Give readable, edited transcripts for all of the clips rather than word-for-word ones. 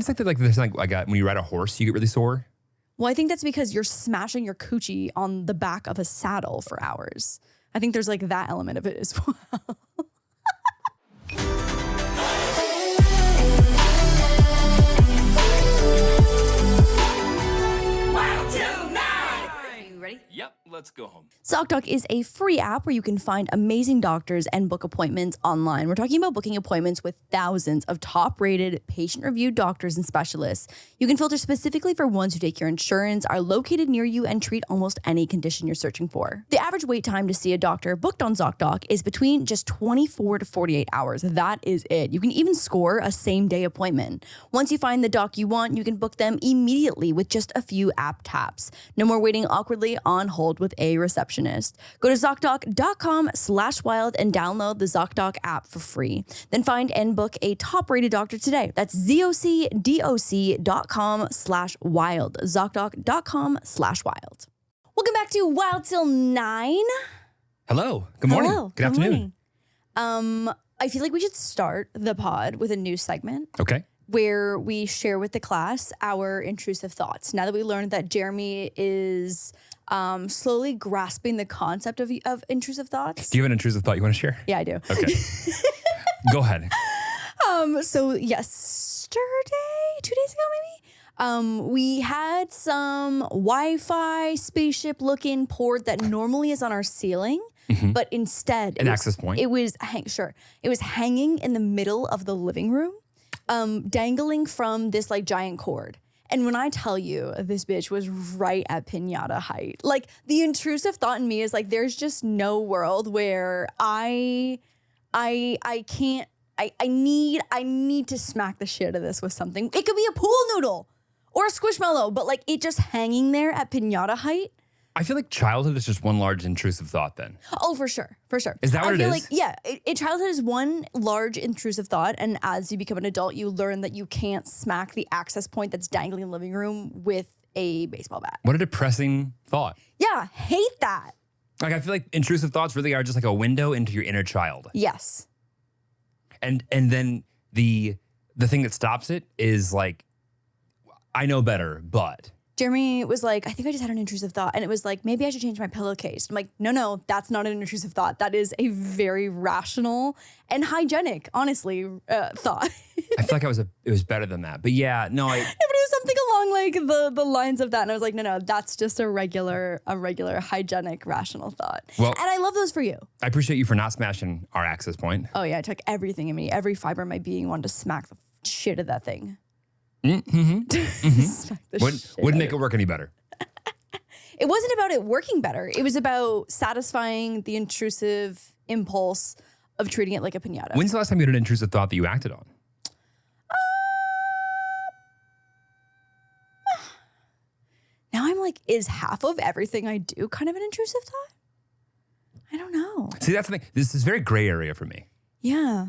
it's like, there's like when you ride a horse, you get really sore. Well, I think that's because you're smashing your coochie on the back of a saddle for hours. I think there's like that element of it as well. Yep, let's go home. ZocDoc is a free app where you can find amazing doctors and book appointments online. We're talking about booking appointments with thousands of top-rated, patient-reviewed doctors and specialists. You can filter specifically for ones who take your insurance, are located near you, and treat almost any condition you're searching for. The average wait time to see a doctor booked on ZocDoc is between just 24 to 48 hours. That is it. You can even score a same-day appointment. Once you find the doc you want, you can book them immediately with just a few app taps. No more waiting awkwardly on hold with a receptionist. Go to ZocDoc.com/wild and download the ZocDoc app for free. Then find and book a top-rated doctor today. That's ZocDoc.com/wild. ZocDoc.com/wild. Welcome back to Wild Till 9. Hello. Good morning. Hello. Good afternoon. Morning. I feel like we should start the pod with a new segment. Okay. Where we share with the class our intrusive thoughts. Now that we learned that Jeremy is slowly grasping the concept of intrusive thoughts. Do you have an intrusive thought you want to share? Yeah, I do. Okay. Go ahead. So yesterday, 2 days ago maybe, we had some Wi-Fi spaceship looking port that normally is on our ceiling. Mm-hmm. But instead, an access point. It was hanging in the middle of the living room. Dangling from this like giant cord. And when I tell you this bitch was right at pinata height, like the intrusive thought in me is like, there's just no world where I need to smack the shit out of this with something. It could be a pool noodle or a squishmallow, but like it just hanging there at pinata height. I feel like childhood is just one large intrusive thought then. Oh, for sure. For sure. Is that what it is? I feel like, yeah, childhood is one large intrusive thought. And as you become an adult, you learn that you can't smack the access point that's dangling in the living room with a baseball bat. What a depressing thought. Yeah, hate that. Like, I feel like intrusive thoughts really are just like a window into your inner child. Yes. And then the thing that stops it is like, I know better, but... Jeremy was like, I think I just had an intrusive thought. And it was like, maybe I should change my pillowcase. I'm like, no, that's not an intrusive thought. That is a very rational and hygienic, honestly, thought. I feel like it was better than that. But yeah, no, but it was something along like the lines of that. And I was like, no, that's just a regular hygienic, rational thought. Well, and I love those for you. I appreciate you for not smashing our access point. Oh yeah, I took everything in me. Every fiber of my being wanted to smack the shit of that thing. Mm-hmm. Mm-hmm. Wouldn't make it work any better. It wasn't about it working better. It was about satisfying the intrusive impulse of treating it like a piñata. When's the last time you had an intrusive thought that you acted on? Now I'm like, is half of everything I do kind of an intrusive thought? I don't know. See, that's the thing. This is very gray area for me. Yeah.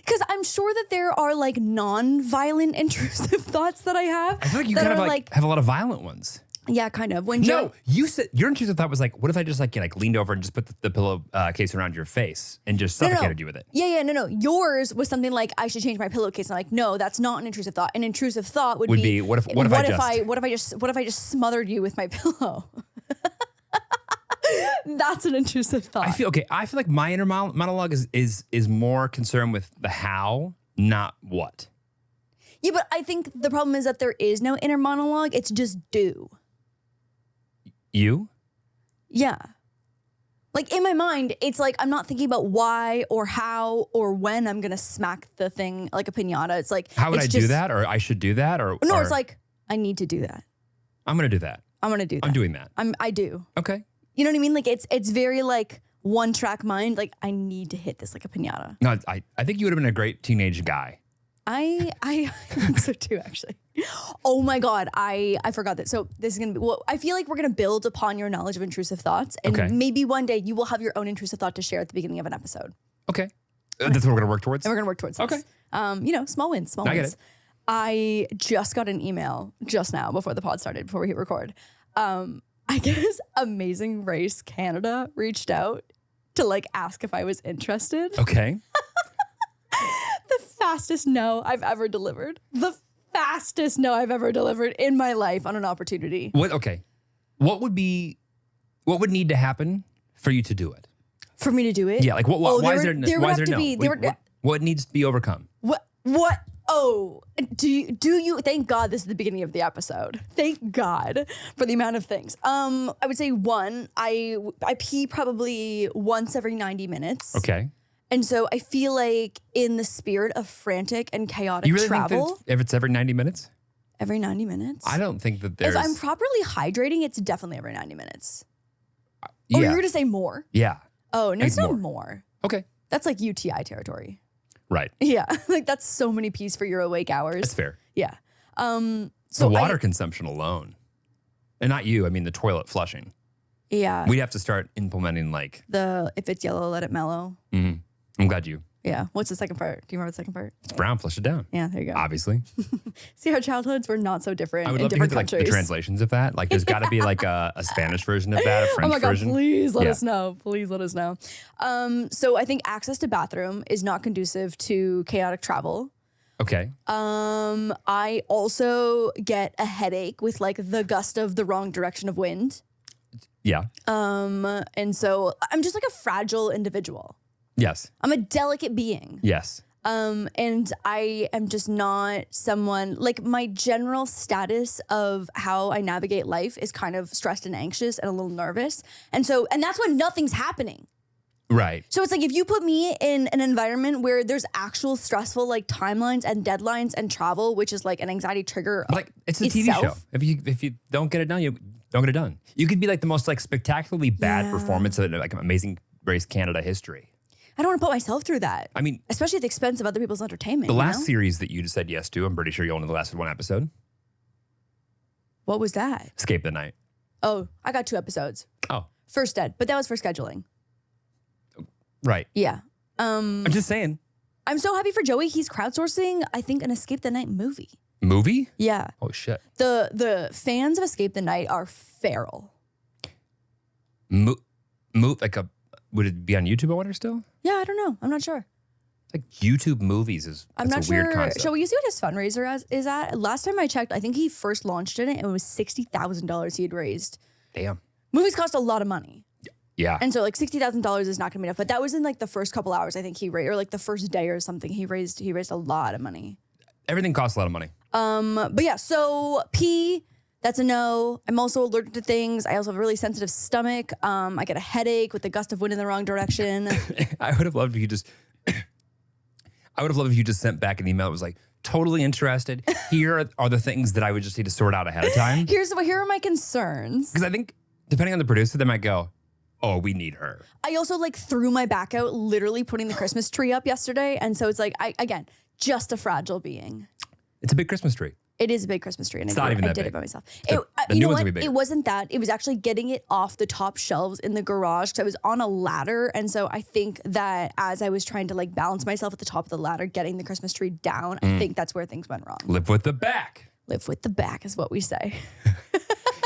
Because I'm sure that there are like non-violent intrusive thoughts that I have. I feel like you kind of like have a lot of violent ones. Yeah, kind of. You said your intrusive thought was like, what if I just like leaned over and just put the pillow case around your face and just suffocated you with it? Yeah, no. Yours was something like, I should change my pillowcase. And I'm like, no, that's not an intrusive thought. An intrusive thought would be what if I just smothered you with my pillow? That's an intrusive thought. I feel like my inner monologue is more concerned with the how, not what. Yeah, but I think the problem is that there is no inner monologue. It's just do. You? Yeah. Like in my mind, it's like I'm not thinking about why or how or when I'm gonna smack the thing like a piñata. It's like, how would I do that, or I should do that, or no? It's like I need to do that. I'm gonna do that. I'm gonna do that. I'm doing that. I do. Okay. You know what I mean? Like it's very like one track mind. Like I need to hit this like a piñata. No, I think you would have been a great teenage guy. I think so too, actually. Oh my God, I forgot that. So this is gonna be, well, I feel like we're gonna build upon your knowledge of intrusive thoughts, and maybe one day you will have your own intrusive thought to share at the beginning of an episode. Okay. That's what we're gonna work towards? And we're gonna work towards this. Okay. Small wins, I get it. I just got an email just now before the pod started, before we hit record. I guess Amazing Race Canada reached out to like ask if I was interested. Okay. The fastest no I've ever delivered. The fastest no I've ever delivered in my life on an opportunity. What would need to happen for you to do it? For me to do it? Yeah, like why is there no? What needs to be overcome? What? Oh, do you? Thank God this is the beginning of the episode. Thank God for the amount of things. I would say one, I pee probably once every 90 minutes. Okay. And so I feel like in the spirit of frantic and chaotic You really travel. think that if it's every 90 minutes? Every 90 minutes? I don't think that there's... If I'm properly hydrating, it's definitely every 90 minutes. Yeah. Or you're going to say more? Yeah. Oh, no, it's not more. Okay. That's like UTI territory. Right. Yeah. Like that's so many pees for your awake hours. That's fair. Yeah. So the water consumption alone. And not you, I mean the toilet flushing. Yeah. We'd have to start implementing like... if it's yellow, let it mellow. Mm-hmm. I'm glad you... Yeah. What's the second part? Do you remember the second part? It's brown, flush it down. Yeah, there you go. Obviously. See, our childhoods were not so different I would in love to hear different the countries. translations of that. Like there's got to be like a Spanish version of that, a French oh my God, version. please let us know. Please let us know. So I think access to bathroom is not conducive to chaotic travel. Okay. I also get a headache with like the gust of the wrong direction of wind. Yeah. And so I'm just like a fragile individual. Yes. I'm a delicate being. Yes. And I am just not someone, like my general status of how I navigate life is kind of stressed and anxious and a little nervous. And that's when nothing's happening. Right. So it's like if you put me in an environment where there's actual stressful like timelines and deadlines and travel, which is like an anxiety trigger. Like it's a TV show. If you don't get it done, you don't get it done. You could be like the most like spectacularly bad performance of like Amazing Race Canada history. I don't want to put myself through that. I mean, especially at the expense of other people's entertainment. The last series that you just said yes to, I'm pretty sure you only lasted one episode. What was that? Escape the Night. Oh, I got 2 episodes. Oh. First dead, but that was for scheduling. Right. Yeah. I'm just saying. I'm so happy for Joey. He's crowdsourcing, I think, an Escape the Night movie. Movie? Yeah. Oh, shit. The fans of Escape the Night are feral. Would it be on YouTube, I wonder, still? Yeah, I don't know. I'm not sure. Like YouTube movies I'm not a weird concept. Shall we see what his fundraiser is at? Last time I checked, I think he first launched in it and it was $60,000 he had raised. Damn. Movies cost a lot of money. Yeah. And so like $60,000 is not gonna be enough. But that was in like the first couple hours, I think he raised, or like the first day or something. He raised a lot of money. Everything costs a lot of money. But yeah, so pee, that's a no. I'm also allergic to things. I also have a really sensitive stomach. I get a headache with the gust of wind in the wrong direction. I would have loved if you just sent back an email that was like, totally interested. Here are the things that I would just need to sort out ahead of time. Here are my concerns. Because I think, depending on the producer, they might go, oh, we need her. I also like threw my back out literally putting the Christmas tree up yesterday. And so it's like, again, just a fragile being. It's a big Christmas tree. It is a big Christmas tree. And I did it by myself. The you new know one's what? gonna be bigger. It wasn't that. It was actually getting it off the top shelves in the garage because I was on a ladder. And so I think that as I was trying to like balance myself at the top of the ladder, getting the Christmas tree down, I think that's where things went wrong. Live with the back. Live with the back is what we say.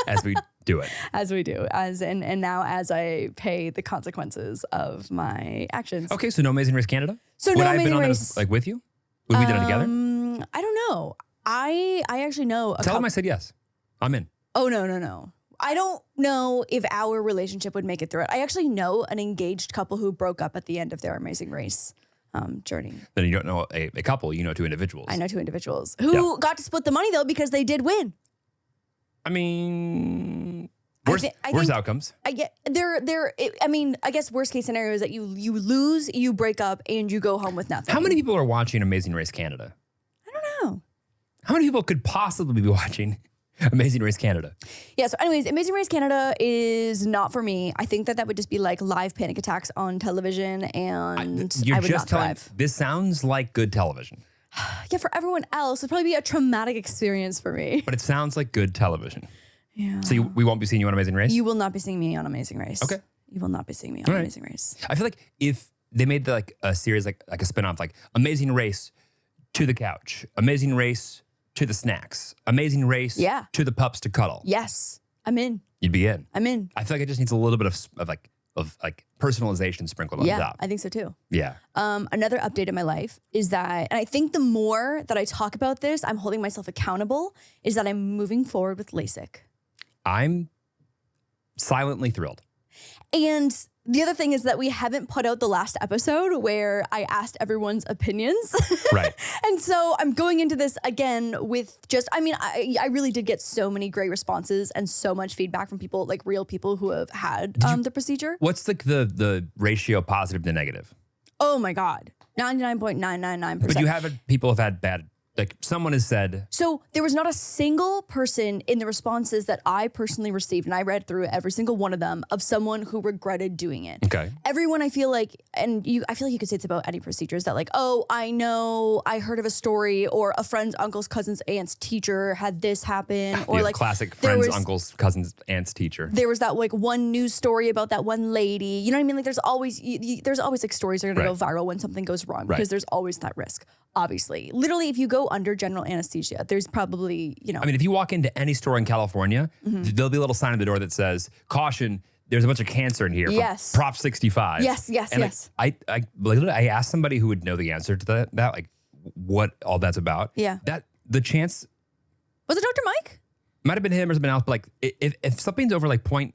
As we do it. As we do. And now as I pay the consequences of my actions. Okay, so no Amazing Race Canada? So Would no I have been Amazing on Race. that like with you? Would we done it together? I don't know. I actually know Tell him I said yes. I'm in. Oh, no. I don't know if our relationship would make it through it. I actually know an engaged couple who broke up at the end of their Amazing Race journey. Then you don't know a couple, you know 2 individuals. I know 2 individuals who got to split the money though because they did win. I mean, worst outcomes. I guess worst case scenario is that you lose, you break up, and you go home with nothing. How many people are watching Amazing Race Canada? I don't know. How many people could possibly be watching Amazing Race Canada? Yeah, so anyways, Amazing Race Canada is not for me. I think that would just be like live panic attacks on television and I would not thrive. This sounds like good television. Yeah, for everyone else, it'd probably be a traumatic experience for me. But it sounds like good television. Yeah. So we won't be seeing you on Amazing Race? You will not be seeing me on Amazing Race. Okay. You will not be seeing me on Amazing Race. I feel like if they made like a series, like a spinoff, like Amazing Race to the couch, Amazing Race to the snacks, Amazing Race to the pups to cuddle. Yes, I'm in. You'd be in. I'm in. I feel like it just needs a little bit of personalization sprinkled on top. I think so too. Yeah. Another update in my life is that, and I think the more that I talk about this, I'm holding myself accountable, is that I'm moving forward with LASIK. I'm silently thrilled. And the other thing is that we haven't put out the last episode where I asked everyone's opinions. Right. And so I'm going into this again with just, I mean, I really did get so many great responses and so much feedback from people, like real people who have had the procedure. What's the ratio positive to negative? Oh my God. 99.999%. But you haven't, people have had bad, like someone has said. So there was not a single person in the responses that I personally received, and I read through every single one of them, of someone who regretted doing it. Okay. Everyone, I feel like, and I feel like you could say it's about any procedures that like, oh, I know, I heard of a story, or a friend's uncle's cousin's aunt's teacher had this happen, or Yeah, like classic friend's uncle's cousin's aunt's teacher. There was that like one news story about that one lady. You know what I mean? Like there's always like stories that are gonna go viral when something goes wrong because there's always that risk. Obviously, literally, if you go under general anesthesia, there's probably, you know. I mean, if you walk into any store in California, there'll be a little sign on the door that says, caution, there's a bunch of cancer in here. Yes. Prop 65. Yes, yes, and yes. I literally, I asked somebody who would know the answer to that, like what all that's about. Yeah. That the chance. Was it Dr. Mike? Might have been him or something else, but like if something's over like a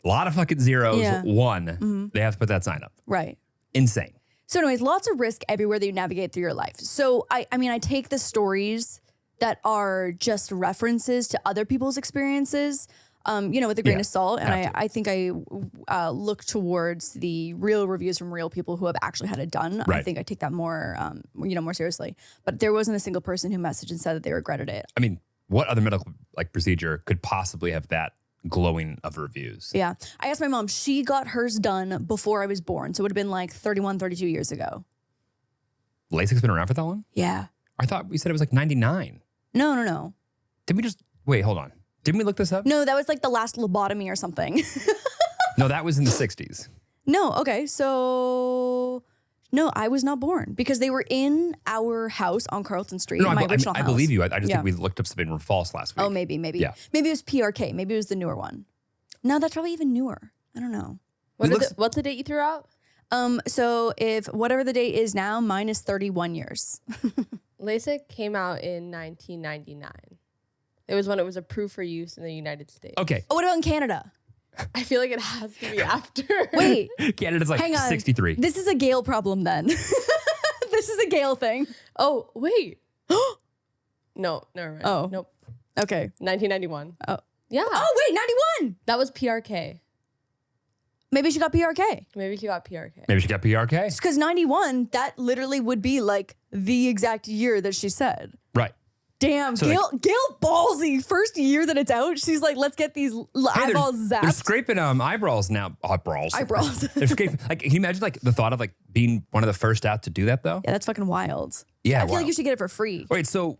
lot of fucking zeros, 1, they have to put that sign up. Right. Insane. So anyways, lots of risk everywhere that you navigate through your life. So I mean, I take the stories that are just references to other people's experiences, you know, with a grain of salt. And I think I look towards the real reviews from real people who have actually had it done. Right. I think I take that more, more seriously. But there wasn't a single person who messaged and said that they regretted it. I mean, what other medical procedure could possibly have that glowing of reviews? Yeah. I asked my mom, she got hers done before I was born. So it would have been like 31, 32 years ago. LASIK's been around for that long? Yeah. I thought we said it was like 99. No. Did we just, wait, hold on. Didn't we look this up? No, that was like the last lobotomy or something. No, that was in the 60s. No, okay. So, no, I was not born because they were in our house on Carlton Street, no, my original house. I believe you. I just think we looked up something false last week. Oh, maybe. Yeah. Maybe it was PRK. Maybe it was the newer one. No, that's probably even newer. I don't know. What's the date you threw out? So if whatever the date is now, mine is 31 years. LASIK came out in 1999. It was when it was approved for use in the United States. Okay. Oh, what about in Canada? I feel like it has to be after. Wait. Canada's like 63. This is a Gale problem then. This is a Gale thing. Oh, wait. No, never mind. Oh. Nope. Okay. 1991. Oh. Yeah. Oh, wait, 91. That was PRK. Maybe she got PRK. Maybe she got PRK. Maybe she got PRK. Because 91, that literally would be like the exact year that she said. Right. Damn, So Gail ballsy. First year that it's out, she's like, let's get these eyeballs zapped. They're scraping eyebrows now. Eyebrows. They're scraping. Like, can you imagine like the thought of like being one of the first out to do that though? Yeah, that's fucking wild. Yeah, I feel like you should get it for free. Wait, so.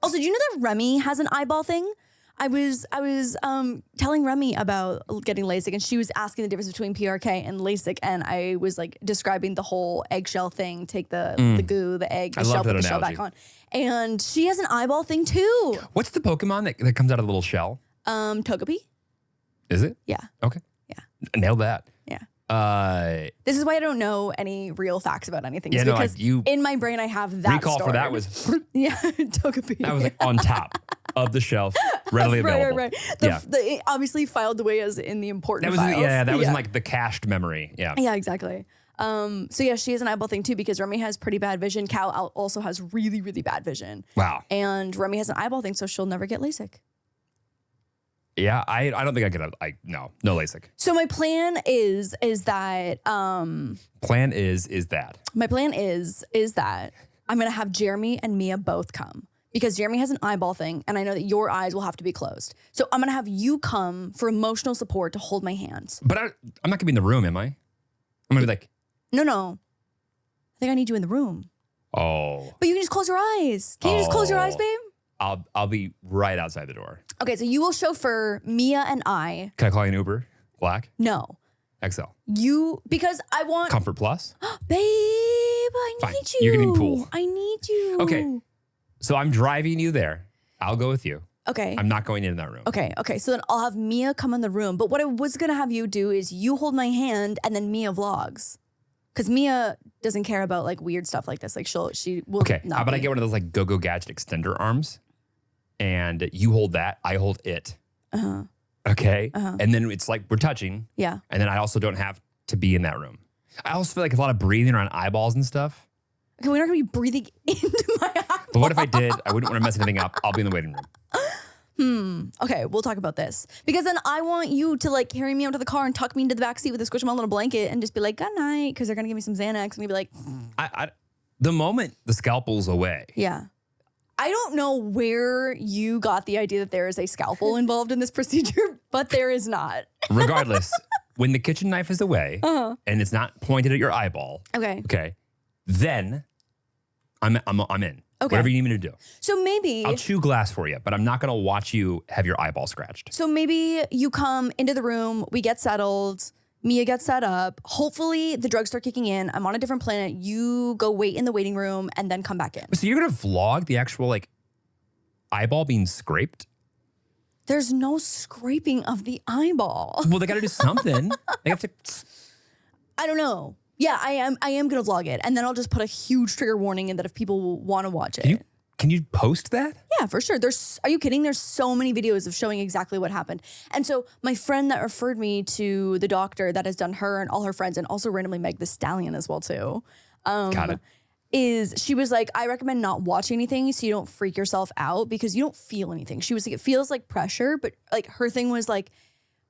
Also, do you know that Remy has an eyeball thing? I was telling Remy about getting LASIK, and she was asking the difference between PRK and LASIK, and I was like describing the whole eggshell thing. Take the goo, the egg, the shell, put the shell back on. And she has an eyeball thing too. What's the Pokemon that comes out of the little shell? Togepi. Is it? Yeah. Okay. Yeah. Nailed that. Yeah. This is why I don't know any real facts about anything. Yeah, because in my brain I have that recall stored. for that was yeah, Togepi. That was like on top of the shelf, readily available. Right. The obviously filed away as in the important files. That was in like the cached memory. Yeah. Yeah, exactly. So yeah, she has an eyeball thing too because Remy has pretty bad vision. Cal also has really, really bad vision. Wow. And Remy has an eyeball thing, so she'll never get LASIK. Yeah, I don't think I could. No LASIK. So my plan is that. Plan is that. My plan is that I'm gonna have Jeremy and Mia both come because Jeremy has an eyeball thing, and I know that your eyes will have to be closed. So I'm gonna have you come for emotional support to hold my hands. But I'm not gonna be in the room, am I? I'm gonna be like. No. I think I need you in the room. Oh. But you can just close your eyes. Can you just close your eyes, babe? I'll be right outside the door. Okay, so you will chauffeur Mia and I. Can I call you an Uber? Black? No. XL. Because I want. Comfort Plus? Babe, I Fine. need you. You're gonna need pool. I need you. Okay. So I'm driving you there. I'll go with you. Okay. I'm not going in that room. Okay. So then I'll have Mia come in the room. But what I was going to have you do is you hold my hand and then Mia vlogs. Because Mia doesn't care about like weird stuff like this. Like she will Okay. not How about be. I get one of those like go-go gadget extender arms and you hold that, I hold it. Uh-huh. Okay. And then it's like we're touching. Yeah. And then I also don't have to be in that room. I also feel like a lot of breathing around eyeballs and stuff. Okay, we're not going to be breathing into my eyeball. But what if I did? I wouldn't want to mess anything up. I'll be in the waiting room. Okay, we'll talk about this. Because then I want you to like carry me out to the car and tuck me into the backseat with a squishmallow little blanket and just be like, good night. Because they're going to give me some Xanax. And be like, The moment the scalpel's away. yeah. I don't know where you got the idea that there is a scalpel involved in this procedure, but there is not. Regardless, when the kitchen knife is away and it's not pointed at your eyeball. Okay. Then I'm in. Okay. Whatever you need me to do. So maybe. I'll chew glass for you, but I'm not going to watch you have your eyeball scratched. So maybe you come into the room, we get settled, Mia gets set up. Hopefully the drugs start kicking in. I'm on a different planet. You go wait in the waiting room and then come back in. So you're going to vlog the actual like eyeball being scraped? There's no scraping of the eyeball. Well, they got to do something. They have to. I don't know. Yeah, I am going to vlog it. And then I'll just put a huge trigger warning in that if people want to watch it. Can you post that? Yeah, for sure. Are you kidding? There's so many videos of showing exactly what happened. And so my friend that referred me to the doctor that has done her and all her friends and also randomly Meg the Stallion as well too. Got it. She was like, I recommend not watching anything so you don't freak yourself out because you don't feel anything. She was like, it feels like pressure, but like her thing was like,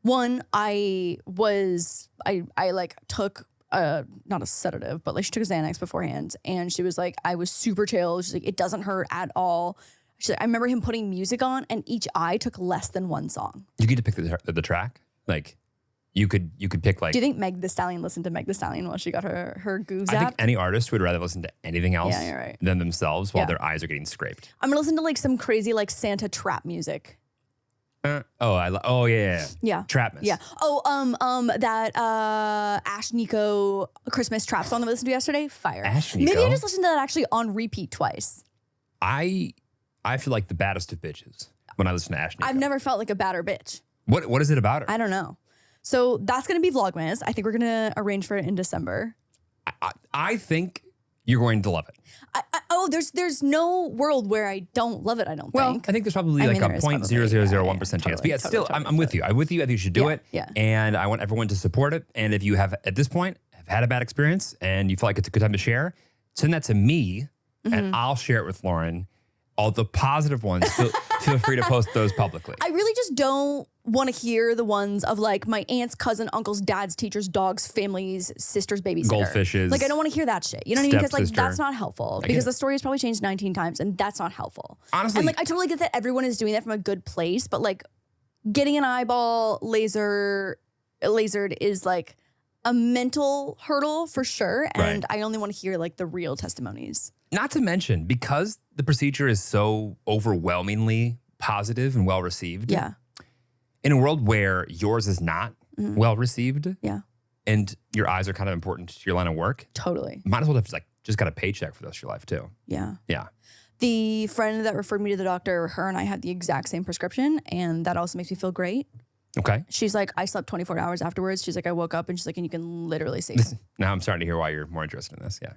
one, I like took not a sedative, but like she took a Xanax beforehand and she was like, I was super chill. She's like, it doesn't hurt at all. She's like, I remember him putting music on and each eye took less than one song. You get to pick the track? Like you could pick like. Do you think Meg the Stallion listened to Meg the Stallion while she got her goose I zapped? think any artist would rather listen to anything else Yeah, you're right. than themselves while Yeah. their eyes are getting scraped. I'm gonna listen to like some crazy like Santa trap music. Yeah. Yeah. Trapmas. Yeah. That Ash Nico Christmas trap song that we listened to yesterday. Fire. Ash Nico? Maybe I just listened to that actually on repeat twice. I feel like the baddest of bitches when I listen to Ash Nico. I've never felt like a badder bitch. What is it about her? I don't know. So that's gonna be Vlogmas. I think we're gonna arrange for it in December. I think you're going to love it. There's no world where I don't love it. I don't Well, think. I think there's probably like a there is probably, 0.0001% chance. But yeah, still, I'm with you. I'm with you. I think you should do it. Yeah. And I want everyone to support it. And if you have, at this point, have had a bad experience and you feel like it's a good time to share, send that to me and I'll share it with Lauren. All the positive ones, feel free to post those publicly. I really just don't want to hear the ones of like my aunt's cousin, uncle's, dad's, teacher's, dog's, family's, sister's babysitter. Goldfishes. Like I don't want to hear that shit. You know what I mean? Because like Stepsister. that's not helpful. Because the story has probably changed 19 times and that's not helpful. Honestly. And like I totally get that everyone is doing that from a good place, but like getting an eyeball lasered is like a mental hurdle for sure. And I only want to hear like the real testimonies. Not to mention, because the procedure is so overwhelmingly positive and well received. Yeah. In a world where yours is not well received. Yeah. And your eyes are kind of important to your line of work. Totally. Might as well have just got a paycheck for the rest of your life too. Yeah. Yeah. The friend that referred me to the doctor, her and I had the exact same prescription, and that also makes me feel great. Okay. She's like, I slept 24 hours afterwards. She's like, I woke up and she's like, and you can literally see. Now I'm starting to hear why you're more interested in this. Yeah.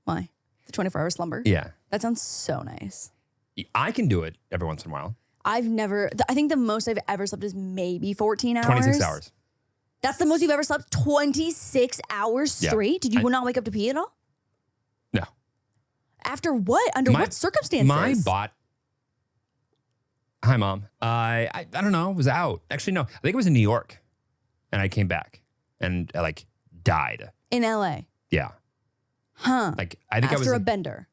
Why? The 24-hour slumber? Yeah. That sounds so nice. I can do it every once in a while. I think the most I've ever slept is maybe 14 hours. 26 hours. That's the most you've ever slept? 26 hours straight? Yeah. Did you not wake up to pee at all? No. After what? Under what circumstances? My bot. Hi, Mom. I don't know. I was out. Actually, no. I think it was in New York. And I came back and I like died. In LA? Yeah. Huh. Like, I think After I was a like, bender?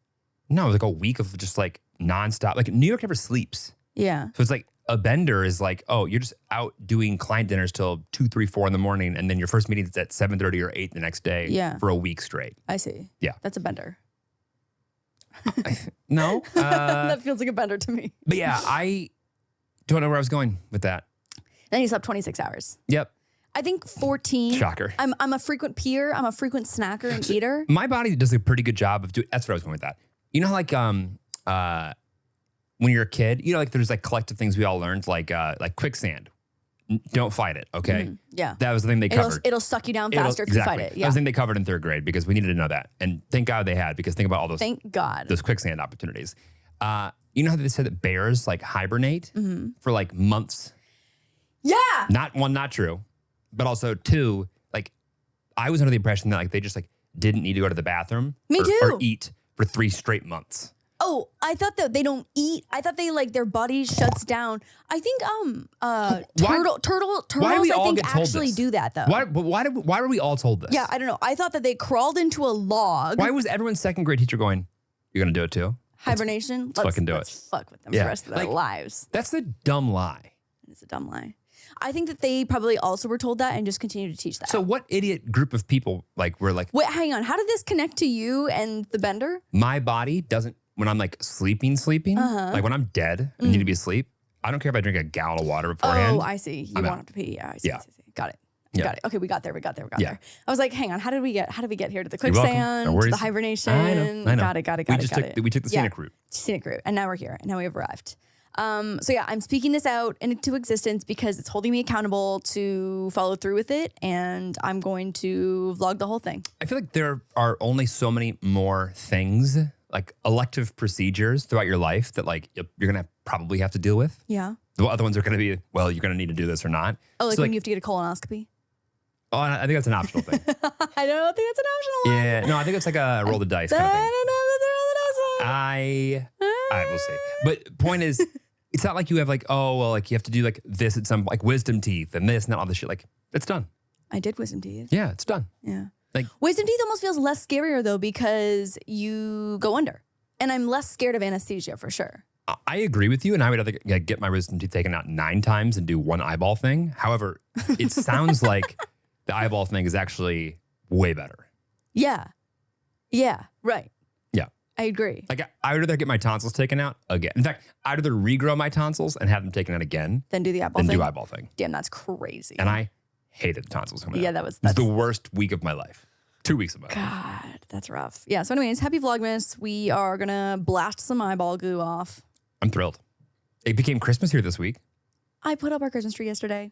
no, it was like a week of just like nonstop. Like New York never sleeps. Yeah. So it's like a bender is like, oh, you're just out doing client dinners till 2, 3, 4 in the morning. And then your first meeting is at 7:30 or 8 the next day for a week straight. I see. Yeah. That's a bender. No. That feels like a bender to me. But yeah, I don't know where I was going with that. Then you slept 26 hours. Yep. I think 14. Shocker. I'm a frequent peer. I'm a frequent snacker and eater. My body does a pretty good job of doing, that's what I was going with that. You know how like, when you're a kid, you know, like there's like collective things we all learned, like quicksand. Don't fight it, okay? Yeah. That was the thing they covered. It'll suck you down faster if you fight it. That Yeah. was the thing they covered in 3rd grade because we needed to know that. And thank God they had, because think about all those Thank God. those quicksand opportunities. You know how they said that bears like hibernate for like months? Yeah. Not one, not true. But also 2, like I was under the impression that like they just like didn't need to go to the bathroom Me too. or eat for 3 straight months. Oh, I thought that they don't eat. I thought they like their body shuts down. I think turtles why do we I all think get told actually this? do that though. Why were we all told this? Yeah, I don't know. I thought that they crawled into a log. Why was everyone's 2nd grade teacher going, "You're gonna do it too"? Hibernation. Let's fucking do let's it. fuck with them Yeah. for the rest of their Like- lives. That's a dumb lie. It's a dumb lie. I think that they probably also were told that and just continue to teach that. So what idiot group of people like were like, wait, hang on. How did this connect to you and the bender? my body doesn't, when I'm like sleeping, like when I'm dead and need to be asleep, I don't care if I drink a gallon of water beforehand. Oh, I see. You I'm won't out. have to pee. Yeah, I see. Yeah. I see. Got it. Yeah. Got it. Okay, we got there. Yeah. there. I was like, hang on. How did we get here to the You're welcome. quicksand, No to worries. the hibernation? I know. Got it. We took the scenic route. Scenic route. And now we're here. And now we have arrived. So yeah, I'm speaking this out into existence because it's holding me accountable to follow through with it. And I'm going to vlog the whole thing. I feel like there are only so many more things, like elective procedures throughout your life that like you're going to probably have to deal with. Yeah. The other ones are going to be, well, you're going to need to do this or not. Oh, like So, when you have to get a colonoscopy? oh, I think that's an optional thing. I don't think that's an optional one. Yeah. No, I think it's like a roll the dice I kind of don't thing. know that's a really nice one. I will see. But point is, it's not like you have like, oh, well, like you have to do like this at some like wisdom teeth and this and all this shit. Like it's done. I did wisdom teeth. Yeah, it's done. Yeah. Like Wisdom teeth almost feels less scarier though because you go under. And I'm less scared of anesthesia for sure. I agree with you, and I would rather get my wisdom teeth taken out 9 times and do one eyeball thing. However, it sounds like the eyeball thing is actually way better. Yeah. Yeah. Right. Yeah. I agree. Like I would rather get my tonsils taken out again. In fact, I'd rather regrow my tonsils and have them taken out again Then do the eyeball than thing. do eyeball thing. Damn, that's crazy. And I hated the tonsils coming Yeah, out. that was- It was the that's- worst week of my life. 2 weeks of my life. God, that's rough. Yeah. So, anyways, happy Vlogmas. We are gonna blast some eyeball goo off. I'm thrilled. It became Christmas here this week. I put up our Christmas tree yesterday.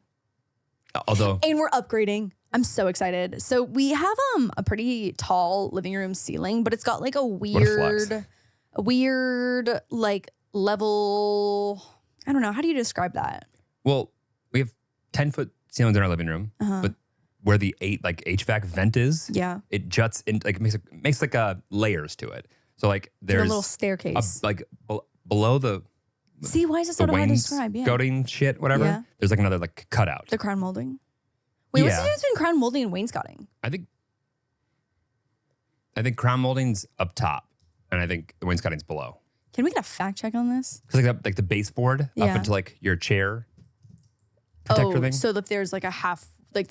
Although And we're upgrading. I'm so excited. So we have a pretty tall living room ceiling, but it's got like a flex. weird like level. I don't know. How do you describe that? Well, we have 10-foot ceilings in our living room, Uh-huh. but where the HVAC vent is, Yeah. it juts in, like makes like layers to it. So like Like there's a little staircase. below the See, why is it so hard to describe? Yeah. wainscoting shit, whatever. Yeah. There's like another like cutout. The crown molding. Wait, what's the Yeah. difference between crown molding and wainscoting? I think crown molding's up top, and I think the wainscoting's below. Can we get a fact check on this? Because like the baseboard Yeah. up into like your chair protector thing. So that there's like the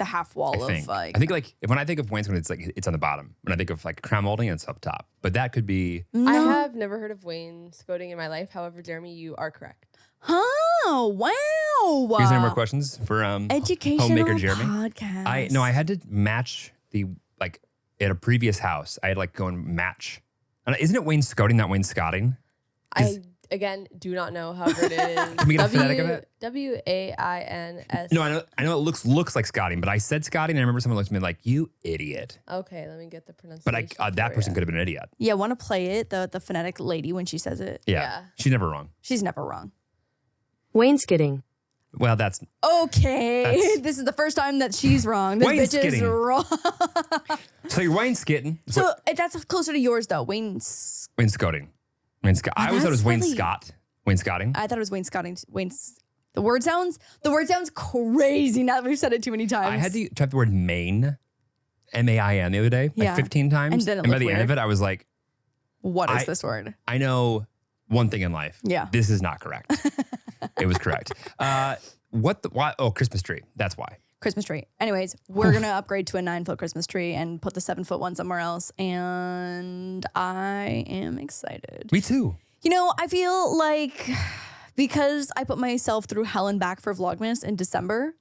half wall I of like. think like when I think of wainscoting, it's like it's on the bottom. When I think of like crown molding, it's up top. But that could be No. I have never heard of wainscoting in my life. However, Jeremy, you are correct. Oh wow! You guys any more questions for Educational homemaker Jeremy? podcast. I had to match the like at a previous house. I had like go and match. And isn't it wainscoting, not wainscoting? I again do not know. However, it is. Can we get a phonetic of it? WAINS. No, I know it looks like scotting, but I said scotting, and I remember someone looked at me like, "You idiot!" Okay, let me get the pronunciation. But that for person ya. could have been an idiot. Yeah, want to play it? The phonetic lady when she says it. Yeah, she's never wrong. She's never wrong. Wainscoting. Well, that's Okay, That's- this is the first time that she's wrong. This bitch is Wainscoting. wrong. so you're wainscoting. So that's closer to yours though. Wainscoting. I always thought it was that's really- wainscot. Wainscoting. I thought it was wainscoting. The word sounds crazy now that we've said it too many times. I had to type the word main, MAIN, the other day, like Yeah. 15 times. And then it by looked the end weird. of it, I was like, What is I- this word? I know one thing in life. Yeah. This is not correct. It was correct. Why? Oh, Christmas tree. That's why. Christmas tree. Anyways, we're gonna upgrade to a 9-foot Christmas tree and put the 7-foot one somewhere else. And I am excited. Me too. You know, I feel like because I put myself through hell and back for Vlogmas in December,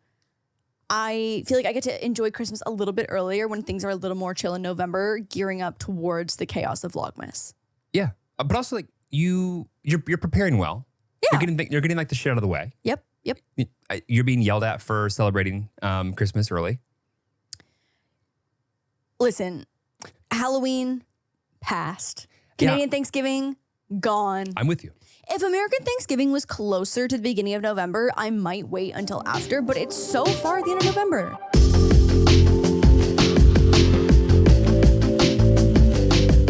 I feel like I get to enjoy Christmas a little bit earlier when things are a little more chill in November, gearing up towards the chaos of Vlogmas. Yeah. But also like you're preparing well. Yeah. You're getting like the shit out of the way. Yep. You're being yelled at for celebrating Christmas early. Listen, Halloween, passed. Canadian Thanksgiving, gone. I'm with you. If American Thanksgiving was closer to the beginning of November, I might wait until after, but it's so far at the end of November.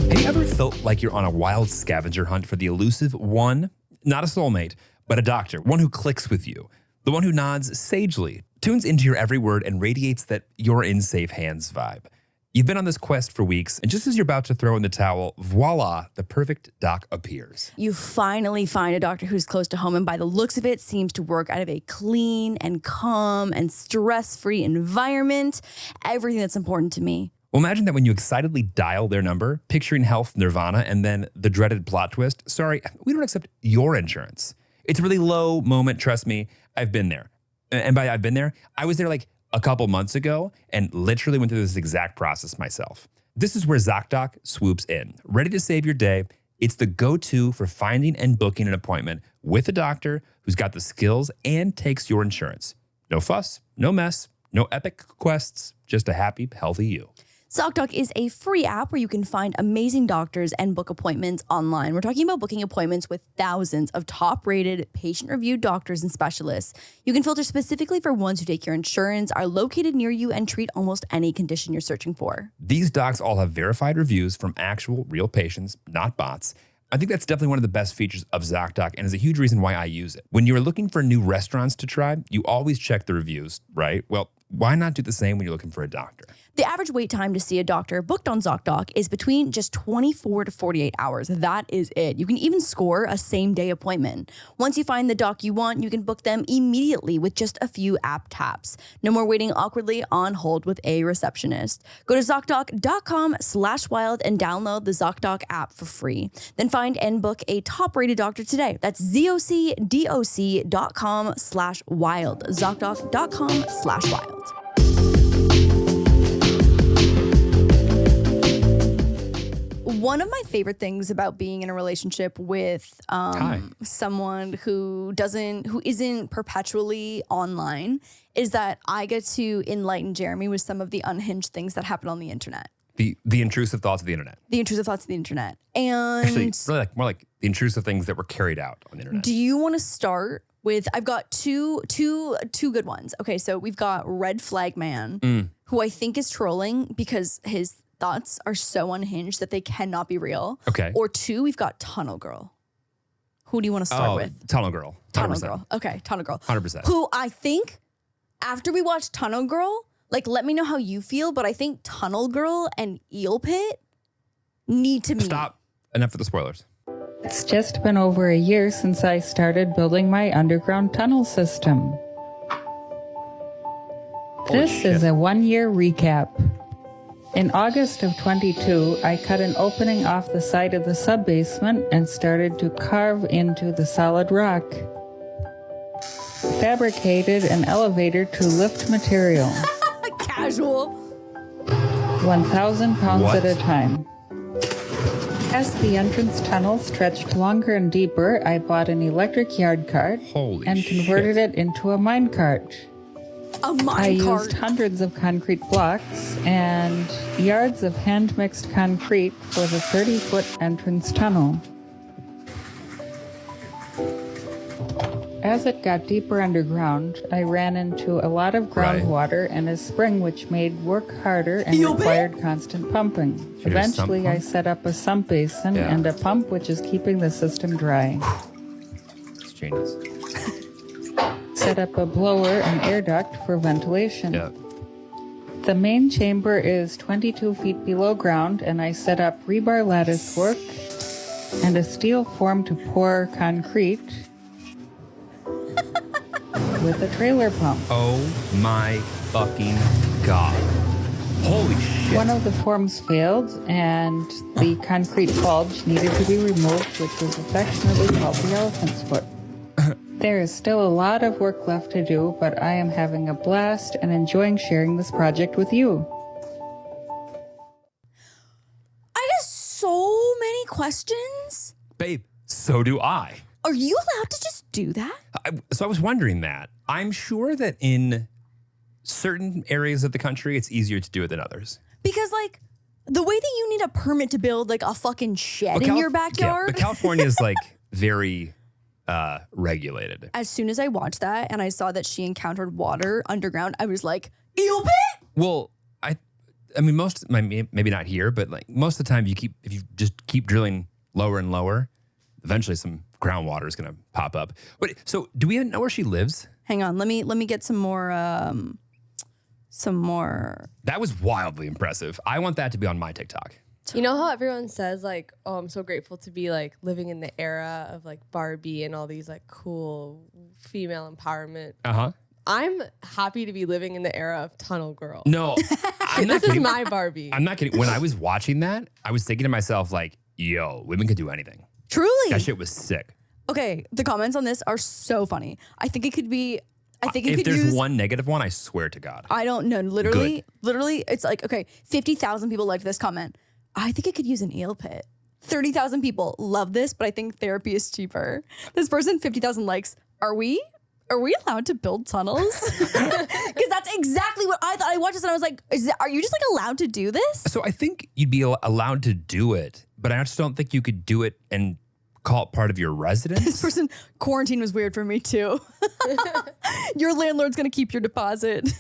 Have you ever felt like you're on a wild scavenger hunt for the elusive one, not a soulmate, but a doctor, one who clicks with you, the one who nods sagely, tunes into your every word, and radiates that you're in safe hands vibe? You've been on this quest for weeks, and just as you're about to throw in the towel, voila, the perfect doc appears. You finally find a doctor who's close to home and by the looks of it seems to work out of a clean and calm and stress-free environment. Everything that's important to me. Well, imagine that when you excitedly dial their number, picturing health nirvana, and then the dreaded plot twist. Sorry, we don't accept your insurance. It's a really low moment, trust me. I've been there. And by I've been there, I was there like a couple months ago and literally went through this exact process myself. This is where ZocDoc swoops in. Ready to save your day. It's the go-to for finding and booking an appointment with a doctor who's got the skills and takes your insurance. No fuss, no mess, no epic quests, just a happy, healthy you. ZocDoc is a free app where you can find amazing doctors and book appointments online. We're talking about booking appointments with thousands of top-rated, patient-reviewed doctors and specialists. You can filter specifically for ones who take your insurance, are located near you, and treat almost any condition you're searching for. These docs all have verified reviews from actual, real patients, not bots. I think that's definitely one of the best features of ZocDoc and is a huge reason why I use it. When you're looking for new restaurants to try, you always check the reviews, right? Well, why not do the same when you're looking for a doctor? The average wait time to see a doctor booked on ZocDoc is between just 24 to 48 hours. That is it. You can even score a same-day appointment. Once you find the doc you want, you can book them immediately with just a few app taps. No more waiting awkwardly on hold with a receptionist. Go to ZocDoc.com/wild and download the ZocDoc app for free. Then find and book a top-rated doctor today. That's ZocDoc.com/wild. ZocDoc.com/wild. One of my favorite things about being in a relationship with someone who isn't perpetually online is that I get to enlighten Jeremy with some of the unhinged things that happen on the internet. The intrusive thoughts of the internet. The intrusive thoughts of the internet. And Actually, really more like the intrusive things that were carried out on the internet. Do you want to start with? I've got two good ones. Okay, so we've got Red Flag Man, who I think is trolling because his thoughts are so unhinged that they cannot be real. Okay. Or two, we've got Tunnel Girl. Who do you want to start with? Tunnel Girl. 100%. Tunnel Girl. Okay, Tunnel Girl. 100%. Who I think after we watch Tunnel Girl, like let me know how you feel, but I think Tunnel Girl and Eel Pit need to meet. Stop. Enough of the spoilers. It's just been over a year since I started building my underground tunnel system. This is a 1-year recap. In August of 22, I cut an opening off the side of the sub-basement and started to carve into the solid rock. Fabricated an elevator to lift material. Casual. 1,000 pounds at a time. As the entrance tunnel stretched longer and deeper, I bought an electric yard cart and converted it into a mine cart. A mine I cart. used hundreds of concrete blocks and yards of hand-mixed concrete for the 30-foot entrance tunnel. As it got deeper underground, I ran into a lot of groundwater and a spring which made work harder and required constant pumping. Eventually, I set up a sump basin and a pump which is keeping the system dry. It's genius. Set up a blower and air duct for ventilation. Yeah. The main chamber is 22 feet below ground, and I set up rebar lattice work and a steel form to pour concrete with a trailer pump. Oh my fucking God. Holy shit. One of the forms failed, and the concrete bulge needed to be removed, which was affectionately called the elephant's foot. There is still a lot of work left to do, but I am having a blast and enjoying sharing this project with you. I have so many questions. Babe, so do I. Are you allowed to just do that? So I was wondering that. I'm sure that in certain areas of the country, it's easier to do it than others. Because like the way that you need a permit to build like a fucking shed in your backyard. Yeah, but California is like very regulated. As soon as I watched that and I saw that she encountered water underground, I was like, eel pit? Well, I mean, maybe not here, but like most of the time, if you just keep drilling lower and lower, eventually some groundwater is going to pop up. But so, do we know where she lives? Hang on, let me get some more. That was wildly impressive. I want that to be on my TikTok. You know how everyone says like, oh, I'm so grateful to be like living in the era of like Barbie and all these like cool female empowerment. I'm happy to be living in the era of Tunnel Girl. No, I'm not This is kidding. my Barbie. I'm not kidding. When I was watching that, I was thinking to myself like, yo, women could do anything. Truly. That shit was sick. Okay, the comments on this are so funny. I think it could be. I think it If could there's use. one negative one, I swear to God. I don't know. Literally, it's like, okay, 50,000 people liked this comment. I think it could use an eel pit. 30,000 people love this, but I think therapy is cheaper. This person, 50,000 likes. Are we allowed to build tunnels? Because that's exactly what I thought. I watched this and I was like, are you just like allowed to do this? So I think you'd be allowed to do it, but I just don't think you could do it and call it part of your residence. This person, quarantine was weird for me too. Your landlord's gonna keep your deposit.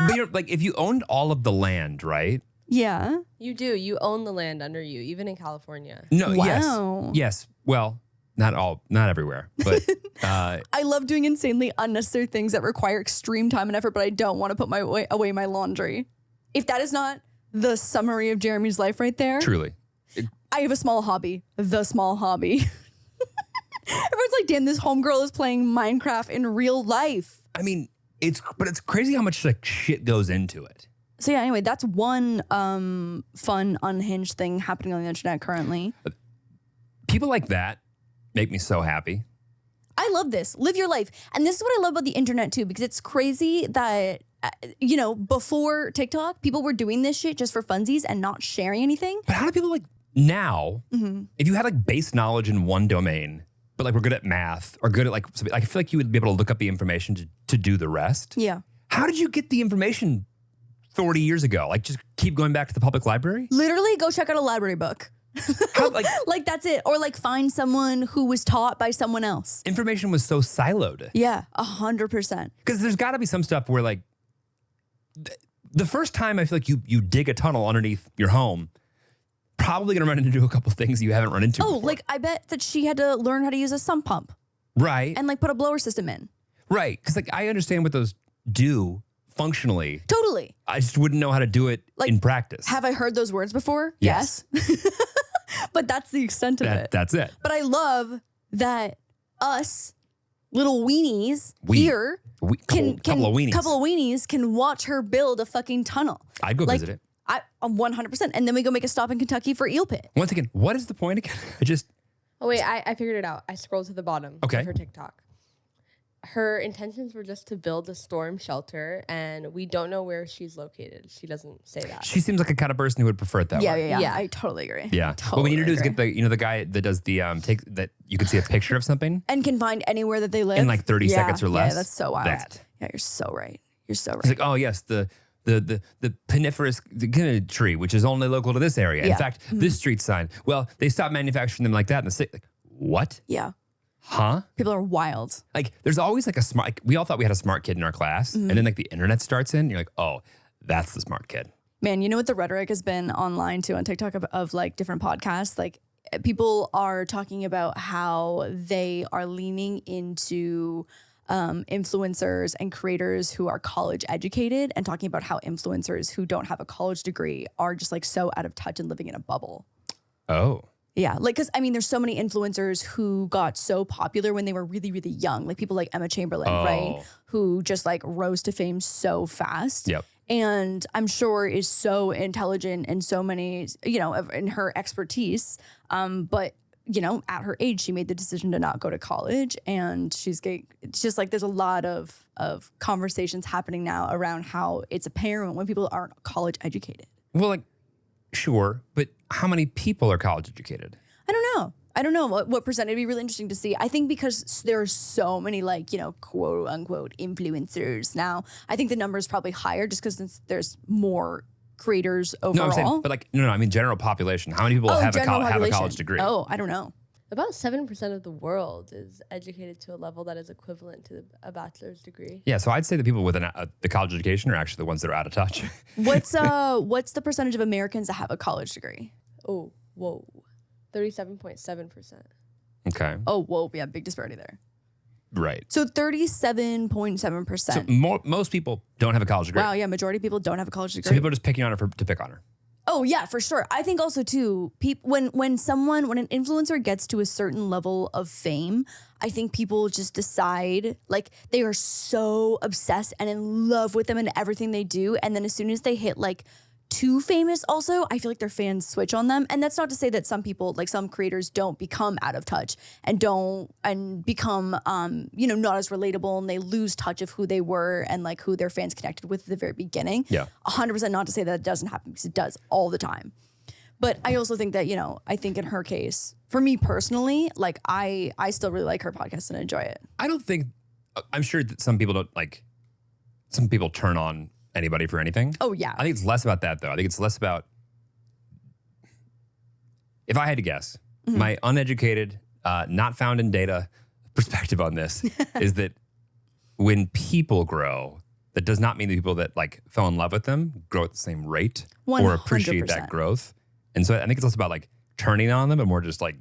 But you're, like, if you owned all of the land, right? Yeah. You do. You own the land under you, even in California. No, Wow. yes. Well, not everywhere, but I love doing insanely unnecessary things that require extreme time and effort, but I don't want to put away my laundry. If that is not the summary of Jeremy's life right there, truly. I have a small hobby. The small hobby. Everyone's like, damn, this homegirl is playing Minecraft in real life. I mean, it's crazy how much like shit goes into it. So yeah, anyway, that's one fun unhinged thing happening on the internet currently. People like that make me so happy. I love this. Live your life. And this is what I love about the internet too, because it's crazy that, before TikTok, people were doing this shit just for funsies and not sharing anything. But how do people like now, if you had like base knowledge in one domain, but like we're good at math or good at like, I feel like you would be able to look up the information to do the rest. Yeah. How did you get the information 40 years ago? Like just keep going back to the public library? Literally go check out a library book. How, like, Like that's it. Or like find someone who was taught by someone else. information was so siloed. Yeah, 100%. Because there's got to be some stuff where like the first time I feel like you dig a tunnel underneath your home, probably gonna run into a couple things you haven't run into Oh, before. like I bet that she had to learn how to use a sump pump Right. and like put a blower system in. Right. Because like I understand what those do functionally. Totally. I just wouldn't know how to do it Like, in practice. Have I heard those words before? Yes. But that's the extent of it. That's it. But I love that us little weenies We- here couple of weenies. can watch her build a fucking tunnel. I'd go visit it. I'm 100%. And then we go make a stop in Kentucky for eel pit. Once again, what is the point again? Oh wait, I figured it out. I scrolled to the bottom Okay. of her TikTok. Her intentions were just to build a storm shelter, and we don't know where she's located. She doesn't say that. She seems like a kind of person who would prefer it that way. Yeah. Yeah. I totally agree. Yeah. What we need to do is get the guy that does the that you can see a picture of something And can find anywhere that they live. in like 30 seconds or less. Yeah, that's so wild. That. Yeah, you're so right. You're so It's right. like, oh yes, the coniferous tree, which is only local to this area. Yeah. In fact, this street sign. Well, they stopped manufacturing them like that in the city. Like, what? Yeah. Huh? People are wild. Like, there's always like a smart. Like, we all thought we had a smart kid in our class, and then like the internet starts in. And you're like, oh, that's the smart kid. Man, you know what the rhetoric has been online too on TikTok of like different podcasts? Like people are talking about how they are leaning into influencers and creators who are college educated and talking about how influencers who don't have a college degree are just like so out of touch and living in a bubble. Oh. Yeah, like, because I mean, there's so many influencers who got so popular when they were really, really young, like people like Emma Chamberlain, right? Who just like rose to fame so fast. Yep. And I'm sure is so intelligent and so many, in her expertise. But, at her age, she made the decision to not go to college. And it's just like there's a lot of conversations happening now around how it's apparent when people aren't college educated. Well, like, sure, but how many people are college educated? I don't know. I don't know what percent. It'd be really interesting to see. I think because there are so many like, you know, quote unquote influencers now, I think the number is probably higher just because there's more creators overall. No, I'm saying, but like, no, I mean general population. How many people have a college degree? Oh, I don't know. About 7% of the world is educated to a level that is equivalent to a bachelor's degree. Yeah, so I'd say the people with the college education are actually the ones that are out of touch. What's the percentage of Americans that have a college degree? Oh, whoa. 37.7%. Okay. Oh, whoa. Yeah, big disparity there. Right. So 37.7%. So most people don't have a college degree. Wow, yeah, majority of people don't have a college degree. So people are just picking on her to pick on her. Oh yeah, for sure. I think also too, when an influencer gets to a certain level of fame, I think people just decide like they are so obsessed and in love with them and everything they do, and then as soon as they hit like too famous also, I feel like their fans switch on them. And that's not to say that some people, like some creators, don't become out of touch and become not as relatable, and they lose touch of who they were and like who their fans connected with at the very beginning. Yeah. 100% not to say that it doesn't happen, because it does all the time. But I also think that, I think in her case, for me personally, like I still really like her podcast and enjoy it. I'm sure that some people turn on anybody for anything. Oh, yeah. I think it's less about that, though. I think it's less about, if I had to guess, my uneducated, not found in data perspective on this is that when people grow, that does not mean the people that like fell in love with them grow at the same rate 100%. or appreciate that growth. And so I think it's less about like turning on them, but more just like,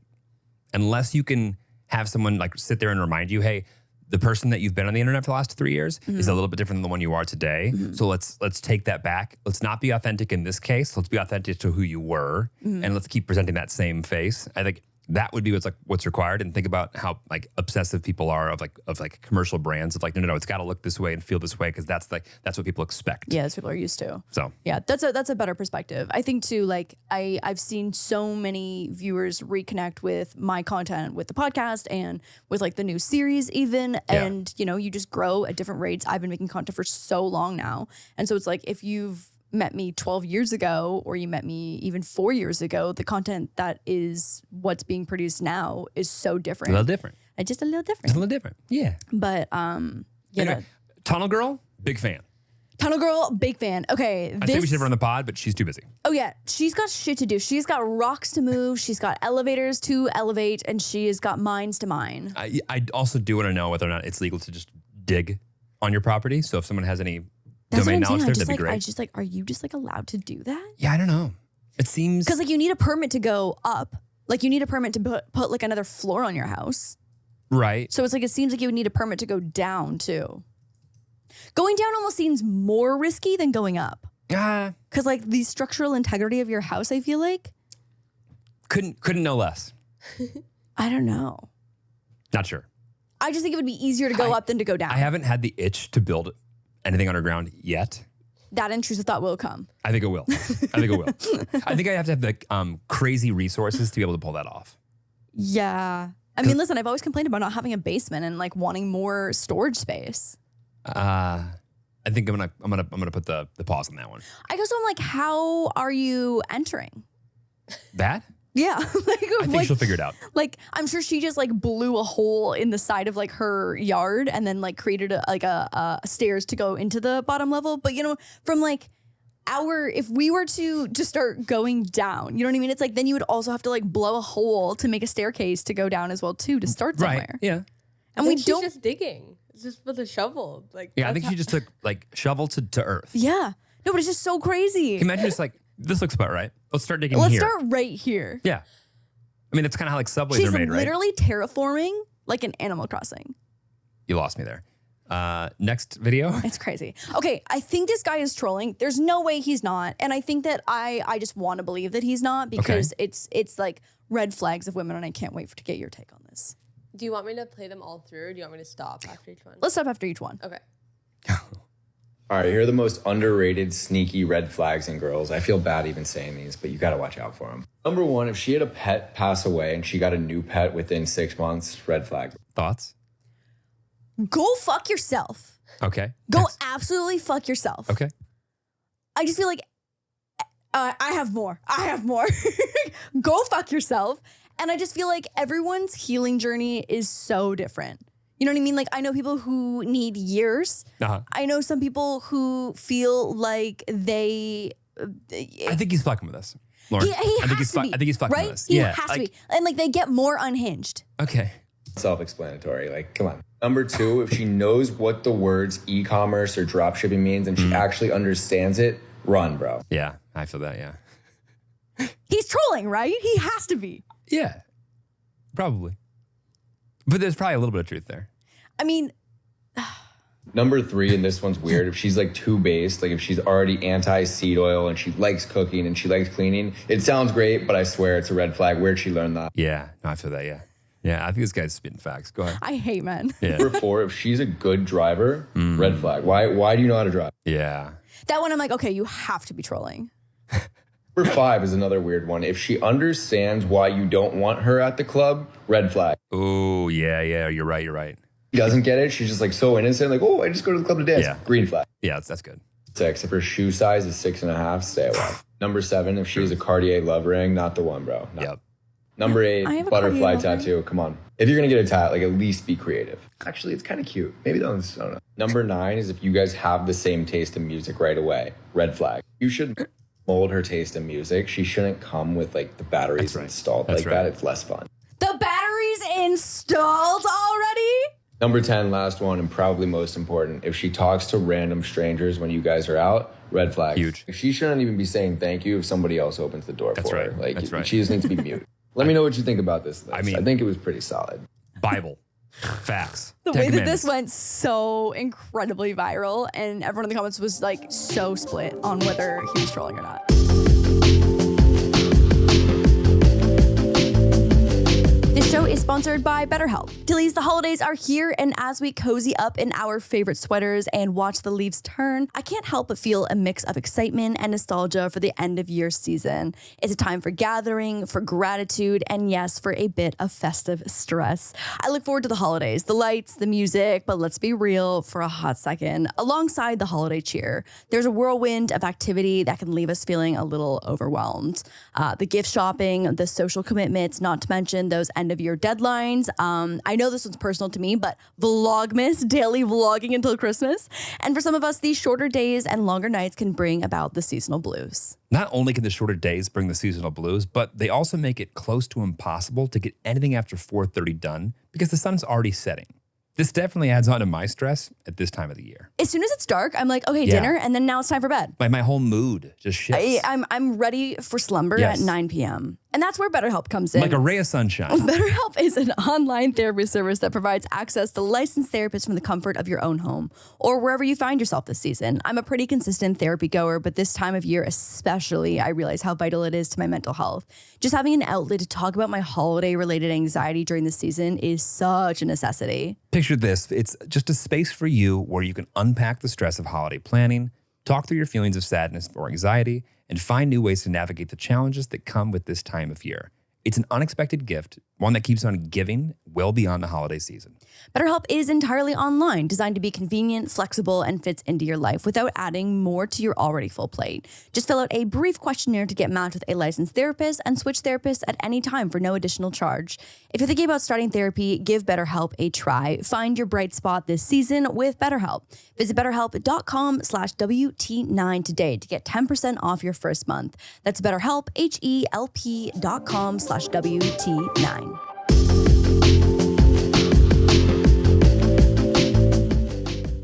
unless you can have someone like sit there and remind you, hey, the person that you've been on the internet for the last 3 years is a little bit different than the one you are today. So let's take that back. Let's not be authentic in this case. Let's be authentic to who you were, and let's keep presenting that same face. I think that would be what's required. And think about how like obsessive people are of commercial brands of like, no, it's got to look this way and feel this way, because that's what people expect. Yeah, that's what people are used to. So yeah, that's a better perspective. I think too, like I've seen so many viewers reconnect with my content, with the podcast and with like the new series even. Yeah. And you just grow at different rates. I've been making content for so long now. And so it's like, if you've met me 12 years ago, or you met me even 4 years ago, the content that is what's being produced now is so different. a little different. Just a little different. It's a little different. Yeah. But Anyway, Tunnel Girl, big fan. Tunnel Girl, big fan. Okay. I think we should have her on the pod, but she's too busy. Oh yeah, she's got shit to do. She's got rocks to move. She's got elevators to elevate, and she has got mines to mine. I also do want to know whether or not it's legal to just dig on your property. So if someone has any domain knowledge there, that'd be great. I just like, are you just like allowed to do that? Yeah, I don't know. It seems because like you need a permit to go up. Like you need a permit to put like another floor on your house. Right. So it's like, it seems like you would need a permit to go down too. Going down almost seems more risky than going up. Because like the structural integrity of your house, I feel like. Couldn't know less. I don't know. Not sure. I just think it would be easier to go up than to go down. I haven't had the itch to build anything underground yet. That intrusive thought will come. I think it will. I think I have to have the crazy resources to be able to pull that off. Yeah. I mean, listen, I've always complained about not having a basement and like wanting more storage space. I think I'm gonna put the pause on that one. I guess I'm like, how are you entering? That? Yeah. I think she'll figure it out. Like, I'm sure she just like blew a hole in the side of like her yard and then like created a stairs to go into the bottom level. But from like if we were to just start going down, you know what I mean? It's like, then you would also have to like blow a hole to make a staircase to go down as well too, to start somewhere. Right. Yeah. And she's just digging. It's just with a shovel. Like, yeah, I think she just took like shovel to earth. Yeah. No, but it's just so crazy. Can you imagine just like, this looks about right. Let's start digging Let's here. start right here. Yeah. I mean, that's kind of how like subways are made, right? She's literally terraforming like an Animal Crossing. You lost me there. Next video. It's crazy. Okay, I think this guy is trolling. There's no way he's not. And I think that I just want to believe that he's not, because it's like red flags of women, and I can't wait to get your take on this. Do you want me to play them all through, or do you want me to stop after each one? Let's stop after each one. Okay. All right, here are the most underrated, sneaky red flags in girls. I feel bad even saying these, but you got to watch out for them. Number one, if she had a pet pass away and she got a new pet within 6 months, red flag. Thoughts? Go fuck yourself. Okay. Go Next. absolutely fuck yourself. Okay. I just feel like I have more. Go fuck yourself. And I just feel like everyone's healing journey is so different. You know what I mean? Like, I know people who need years. I know some people who feel like they... I think he's fucking with us, Lauren. He has to be. I think he's fucking right? with us. He has to be. And like, they get more unhinged. Okay. Self-explanatory. Like, come on. Number 2, if she knows what the words e-commerce or dropshipping means and she actually understands it, run, bro. Yeah, I feel that, yeah. He's trolling, right? He has to be. Yeah, probably. But there's probably a little bit of truth there. I mean... Number 3, and this one's weird, if she's like too based, like if she's already anti-seed oil and she likes cooking and she likes cleaning, it sounds great, but I swear it's a red flag. Where'd she learn that? Yeah, no, I feel that, yeah. Yeah, I think this guy's spitting facts. Go ahead. I hate men. Yeah. Number 4, if she's a good driver, red flag. Why do you know how to drive? Yeah. That one I'm like, okay, you have to be trolling. Number 5 is another weird one. If she understands why you don't want her at the club, red flag. Oh, yeah, you're right. She doesn't get it. She's just like so innocent, like, oh, I just go to the club to dance. Yeah. Green flag. Yeah, that's good. 6, if her shoe size is 6.5, stay away. Number 7, if she has a Cartier love ring, not the one, bro. No. Yep. Number I 8, have a butterfly Cartier love tattoo. Come on. If you're going to get a tat, like at least be creative. Actually, it's kind of cute. Maybe don't, I don't know. Number 9 is if you guys have the same taste in music right away. Red flag. You should mold her taste in music. She shouldn't come with like the batteries installed like that. It's less fun. The battery's installed already? Number 10, last one, and probably most important. If she talks to random strangers when you guys are out, red flag. Huge. She shouldn't even be saying thank you if somebody else opens the door for her. Like, That's right. She just needs to be mute. Let me know what you think about this list. I mean, I think it was pretty solid. Bible. Facts. The 10 way that this commandments. went so incredibly viral, and everyone in the comments was like so split on whether he was trolling or not. This show is sponsored by BetterHelp. Tillies, the holidays are here, and as we cozy up in our favorite sweaters and watch the leaves turn, I can't help but feel a mix of excitement and nostalgia for the end of year season. It's a time for gathering, for gratitude, and yes, for a bit of festive stress. I look forward to the holidays, the lights, the music, but let's be real for a hot second. Alongside the holiday cheer, there's a whirlwind of activity that can leave us feeling a little overwhelmed. The gift shopping, the social commitments, not to mention those end of year deadlines. I know this one's personal to me, but Vlogmas, daily vlogging until Christmas. And for some of us, these shorter days and longer nights can bring about the seasonal blues. Not only can the shorter days bring the seasonal blues, but they also make it close to impossible to get anything after 4:30 done because the sun's already setting. This definitely adds on to my stress at this time of the year. As soon as it's dark, I'm like, okay, Yeah. dinner, and then now it's time for bed. My whole mood just shifts. I'm ready for slumber Yes. at 9 p.m. And that's where BetterHelp comes in. Like a ray of sunshine. BetterHelp is an online therapy service that provides access to licensed therapists from the comfort of your own home or wherever you find yourself this season. I'm a pretty consistent therapy goer, but this time of year especially, I realize how vital it is to my mental health. Just having an outlet to talk about my holiday-related anxiety during the season is such a necessity. Picture this. It's just a space for you where you can unpack the stress of holiday planning, talk through your feelings of sadness or anxiety, and find new ways to navigate the challenges that come with this time of year. It's an unexpected gift, one that keeps on giving well beyond the holiday season. BetterHelp is entirely online, designed to be convenient, flexible, and fits into your life without adding more to your already full plate. Just fill out a brief questionnaire to get matched with a licensed therapist and switch therapists at any time for no additional charge. If you're thinking about starting therapy, give BetterHelp a try. Find your bright spot this season with BetterHelp. Visit BetterHelp.com/WT9 today to get 10% off your first month. That's BetterHelp, HELP.com/WT9.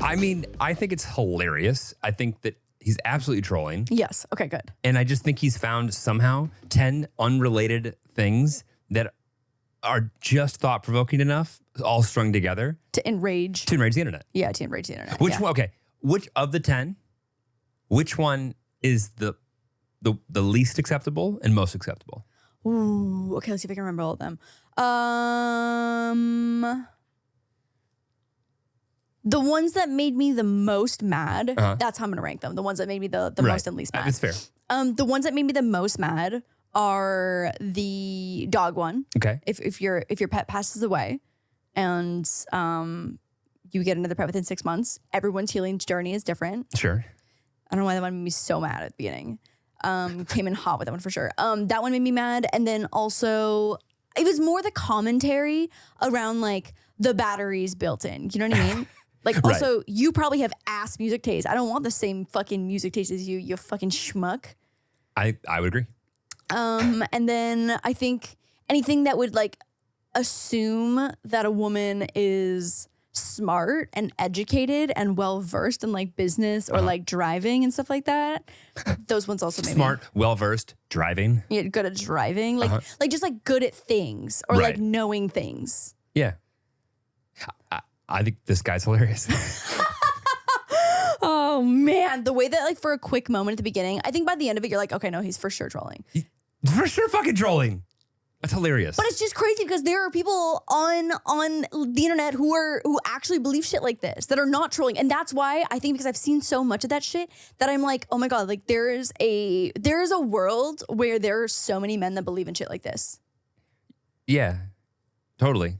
I mean, I think it's hilarious. I think that he's absolutely trolling. Yes. Okay, good. And I just think he's found somehow 10 unrelated things that are just thought-provoking enough, all strung together. To enrage. To enrage the internet. Yeah, to enrage the internet. Which yeah. one, okay, which of the 10, which one is the least acceptable and most acceptable? Ooh, okay, let's see if I can remember all of them. The ones that made me the most mad, that's how I'm gonna rank them. The ones that made me the most and least mad. That's fair. The ones that made me the most mad are the dog one. Okay. If your pet passes away and you get another pet within 6 months, everyone's healing journey is different. Sure. I don't know why that one made me so mad at the beginning. Came in hot with that one for sure. That one made me mad. And then also It was more the commentary around like the batteries built in. You know what I mean? Like, Right. also, you probably have ass music taste. I don't want the same fucking music taste as you fucking schmuck. I would agree. And then I think anything that would like assume that a woman is smart and educated and well versed in like business or like driving and stuff like that. Those ones also made Smart, well versed, driving. me good at driving, like just like good at things or Right. like knowing things. Yeah. I think this guy's hilarious. Oh man, the way that like for a quick moment at the beginning, I think by the end of it, you're like, okay, no, he's for sure trolling. For sure fucking trolling. That's hilarious. But it's just crazy because there are people on the internet who actually believe shit like this that are not trolling, and that's why I think because I've seen so much of that shit that I'm like, oh my god, like there is a world where there are so many men that believe in shit like this. Yeah, totally.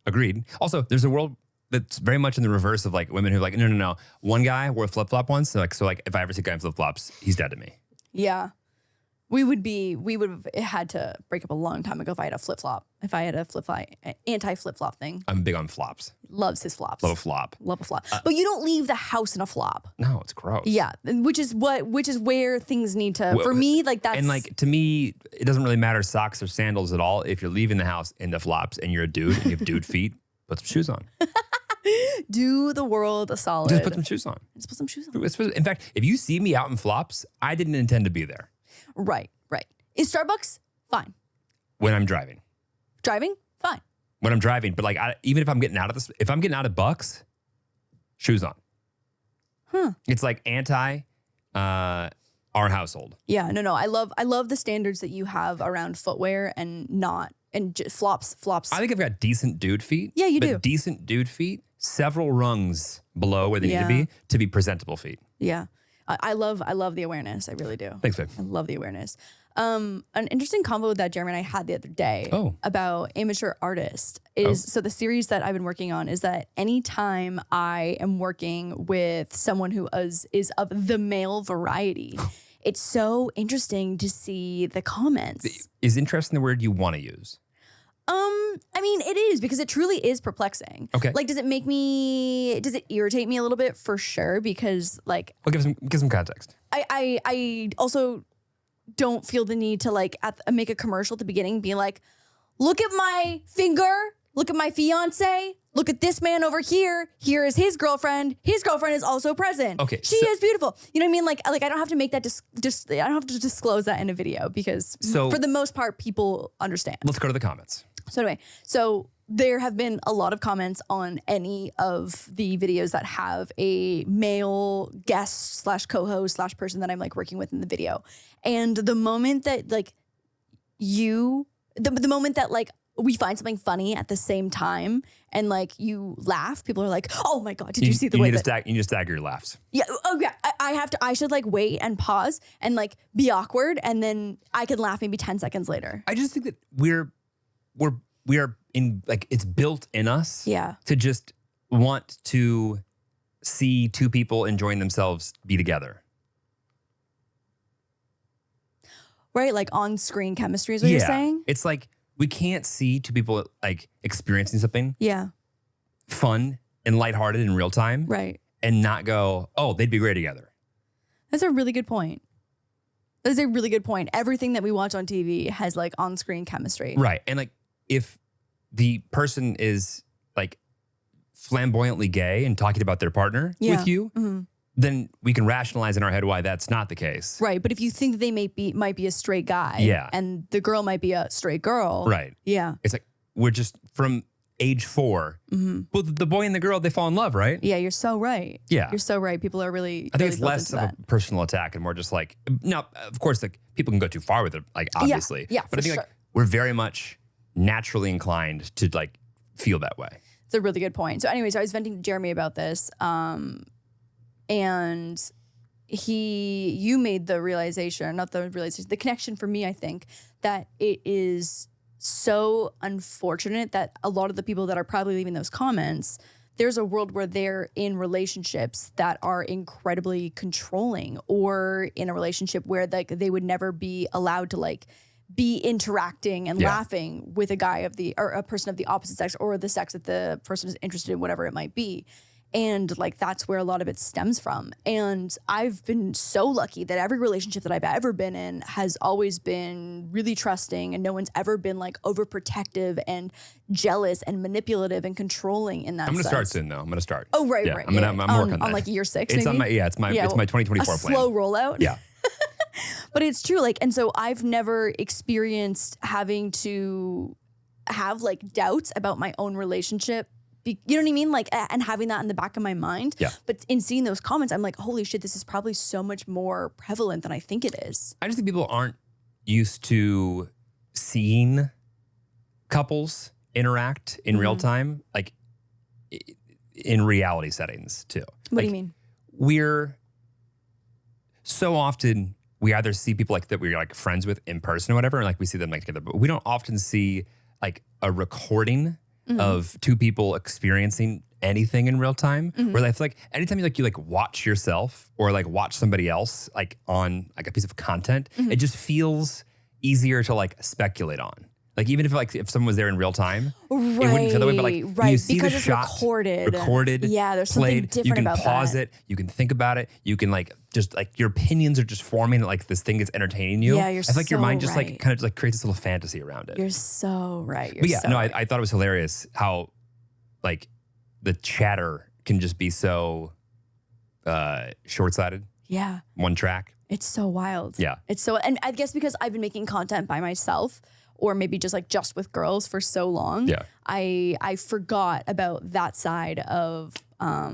Agreed. Also, there's a world that's very much in the reverse of like women who are like, no. One guy wore a flip-flop once. So like if I ever see a guy in flip-flops, he's dead to me. Yeah. We would have had to break up a long time ago if I had a flip-flop. If I had a anti-flip-flop thing. I'm big on flops. Loves his flops. Love a flop. Love a flop. But you don't leave the house in a flop. No, it's gross. Yeah, which is where things need to, for me, like that's. And like, to me, it doesn't really matter socks or sandals at all. If you're leaving the house in the flops and you're a dude and you have dude feet, put some shoes on. do the world a solid. Just put some shoes on. Just put some shoes on. In fact, if you see me out in flops, I didn't intend to be there. Right. Is Starbucks? Fine. When I'm driving. Driving? Fine. When I'm driving. But like, even if I'm getting out of this, if I'm getting out of Bucks, shoes on. It's like anti our household. Yeah, no. I love the standards that you have around footwear and flops. I think I've got decent dude feet. Yeah, you but do. Decent dude feet, several rungs below where they Yeah. need to be presentable feet. Yeah. I love the awareness. I really do. Thanks, babe. I love the awareness. An interesting convo that Jeremy and I had the other day about amateur artist is so the series that I've been working on is that anytime I am working with someone who is of the male variety, it's so interesting to see the comments. Is interesting the word you want to use? I mean, it is because it truly is perplexing. Okay. Like, does it irritate me a little bit? For sure. Because like, Well, give some context. I also don't feel the need to like make a commercial at the beginning, being like, look at my finger, look at my fiance, look at this man over here. Here is his girlfriend. His girlfriend is also present. Okay, she is beautiful. You know what I mean? Like I don't have to make that I don't have to disclose that in a video because for the most part, people understand. Let's go to the comments. So anyway, there have been a lot of comments on any of the videos that have a male guest / co-host / person that I'm like working with in the video. And the moment that like the moment that like we find something funny at the same time and like you laugh, people are like, oh my God, did you see the way that— You need to stagger your laughs. Yeah. Oh yeah. I should like wait and pause and like be awkward and then I can laugh maybe 10 seconds later. I just think that we are in like it's built in us to just want to see two people enjoying themselves be together. Right? Like on-screen chemistry is what you're saying? It's like we can't see two people like experiencing something Yeah. fun and lighthearted in real time. Right. And not go, oh, they'd be great together. That's a really good point. That is a really good point. Everything that we watch on TV has like on-screen chemistry. Right. And like if the person is like flamboyantly gay and talking about their partner with you, then we can rationalize in our head why that's not the case. Right. But if you think they might be a straight guy and the girl might be a straight girl. Right. Yeah. It's like we're just from age 4. Well, the boy and the girl, they fall in love, right? Yeah, you're so right. Yeah. You're so right. People are really I think really it's built less into of a personal attack and more just like, now, of course, like people can go too far with it, like obviously. Yeah, but I think like we're very much naturally inclined to like feel that way. It's a really good point. So anyways, I was venting to Jeremy about this. And you made the realization, the connection for me, I think, that it is so unfortunate that a lot of the people that are probably leaving those comments, there's a world where they're in relationships that are incredibly controlling or in a relationship where like they would never be allowed to like be interacting and laughing with a guy or a person of the opposite sex or the sex that the person is interested in, whatever it might be. And like, that's where a lot of it stems from. And I've been so lucky that every relationship that I've ever been in has always been really trusting, and no one's ever been like overprotective and jealous and manipulative and controlling in that I'm going to sense. start soon though. I'm going to start. Oh, right, yeah, right. I'm working on that. Like year 6, It's maybe? on my, it's my 2024 a plan. slow rollout. Yeah. But it's true. Like, and so I've never experienced having to have like doubts about my own relationship. You know what I mean? Like, and having that in the back of my mind. Yeah. But in seeing those comments, I'm like, holy shit, this is probably so much more prevalent than I think it is. I just think people aren't used to seeing couples interact in real time, like in reality settings too. What do you mean? We're so often, we either see people like that we're like friends with in person or whatever, and like we see them like together, but we don't often see like a recording of two people experiencing anything in real time. Where I feel like anytime you like watch yourself or like watch somebody else like on like a piece of content, it just feels easier to like speculate on. Like even if someone was there in real time, it wouldn't feel that way. But like when you see because the it's shot recorded, yeah, there's played, something different you can about pause that. it, you can think about it, you can like just like your opinions are just forming. Like this thing is entertaining you. Yeah, you're I feel like your so mind just right. like kind of like creates this little fantasy around it. You're so right. You're But yeah, so no, right. I thought it was hilarious how like the chatter can just be so short-sighted, yeah. one track. It's so wild. Yeah. It's so, and I guess because I've been making content by myself, or maybe just with girls for so long, Yeah. I forgot about that side of I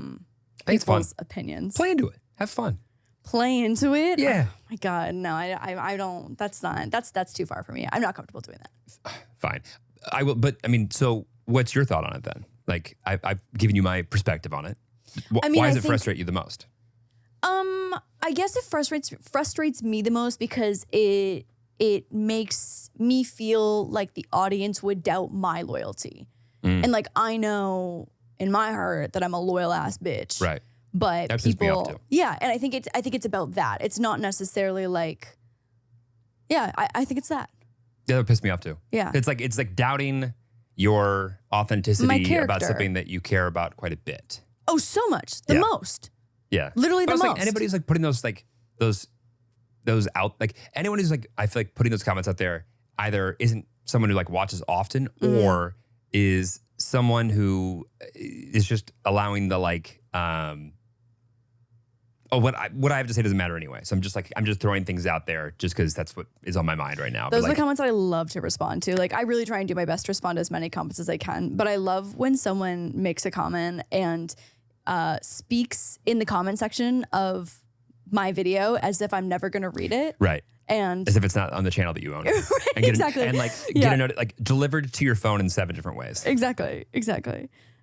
think it's fun. people's opinions. Play into it. Have fun. Play into it. Yeah. Oh my God, no, I don't. That's too far for me. I'm not comfortable doing that. Fine. I will, but I mean, so what's your thought on it then? Like I've given you my perspective on it. I mean, why does I it think- frustrate you the most? I guess it frustrates me the most because it makes me feel like the audience would doubt my loyalty. And like, I know in my heart that I'm a loyal ass bitch. Right. But That pisses me off people, too. yeah. And I think it's about that. It's not necessarily like, yeah, I think it's that. Yeah, that pissed me off too. Yeah. It's like doubting your authenticity character. about something that you care about quite a bit. Oh, so much. The Yeah. most. Yeah. Literally But the it's like most. anybody who's like putting those like those out, like anyone who's like, I feel like putting those comments out there either isn't someone who like watches often or is someone who is just allowing the like what I have to say doesn't matter anyway. So I'm just throwing things out there just because that's what is on my mind right now. Those But are like, the comments that I love to respond to. Like, I really try and do my best to respond to as many comments as I can. But I love when someone makes a comment and speaks in the comment section of my video as if I'm never going to read it. right. And As if it's not on the channel that you own. Right, And exactly. And like Yeah. get a note, like delivered to your phone in 7 different ways. exactly.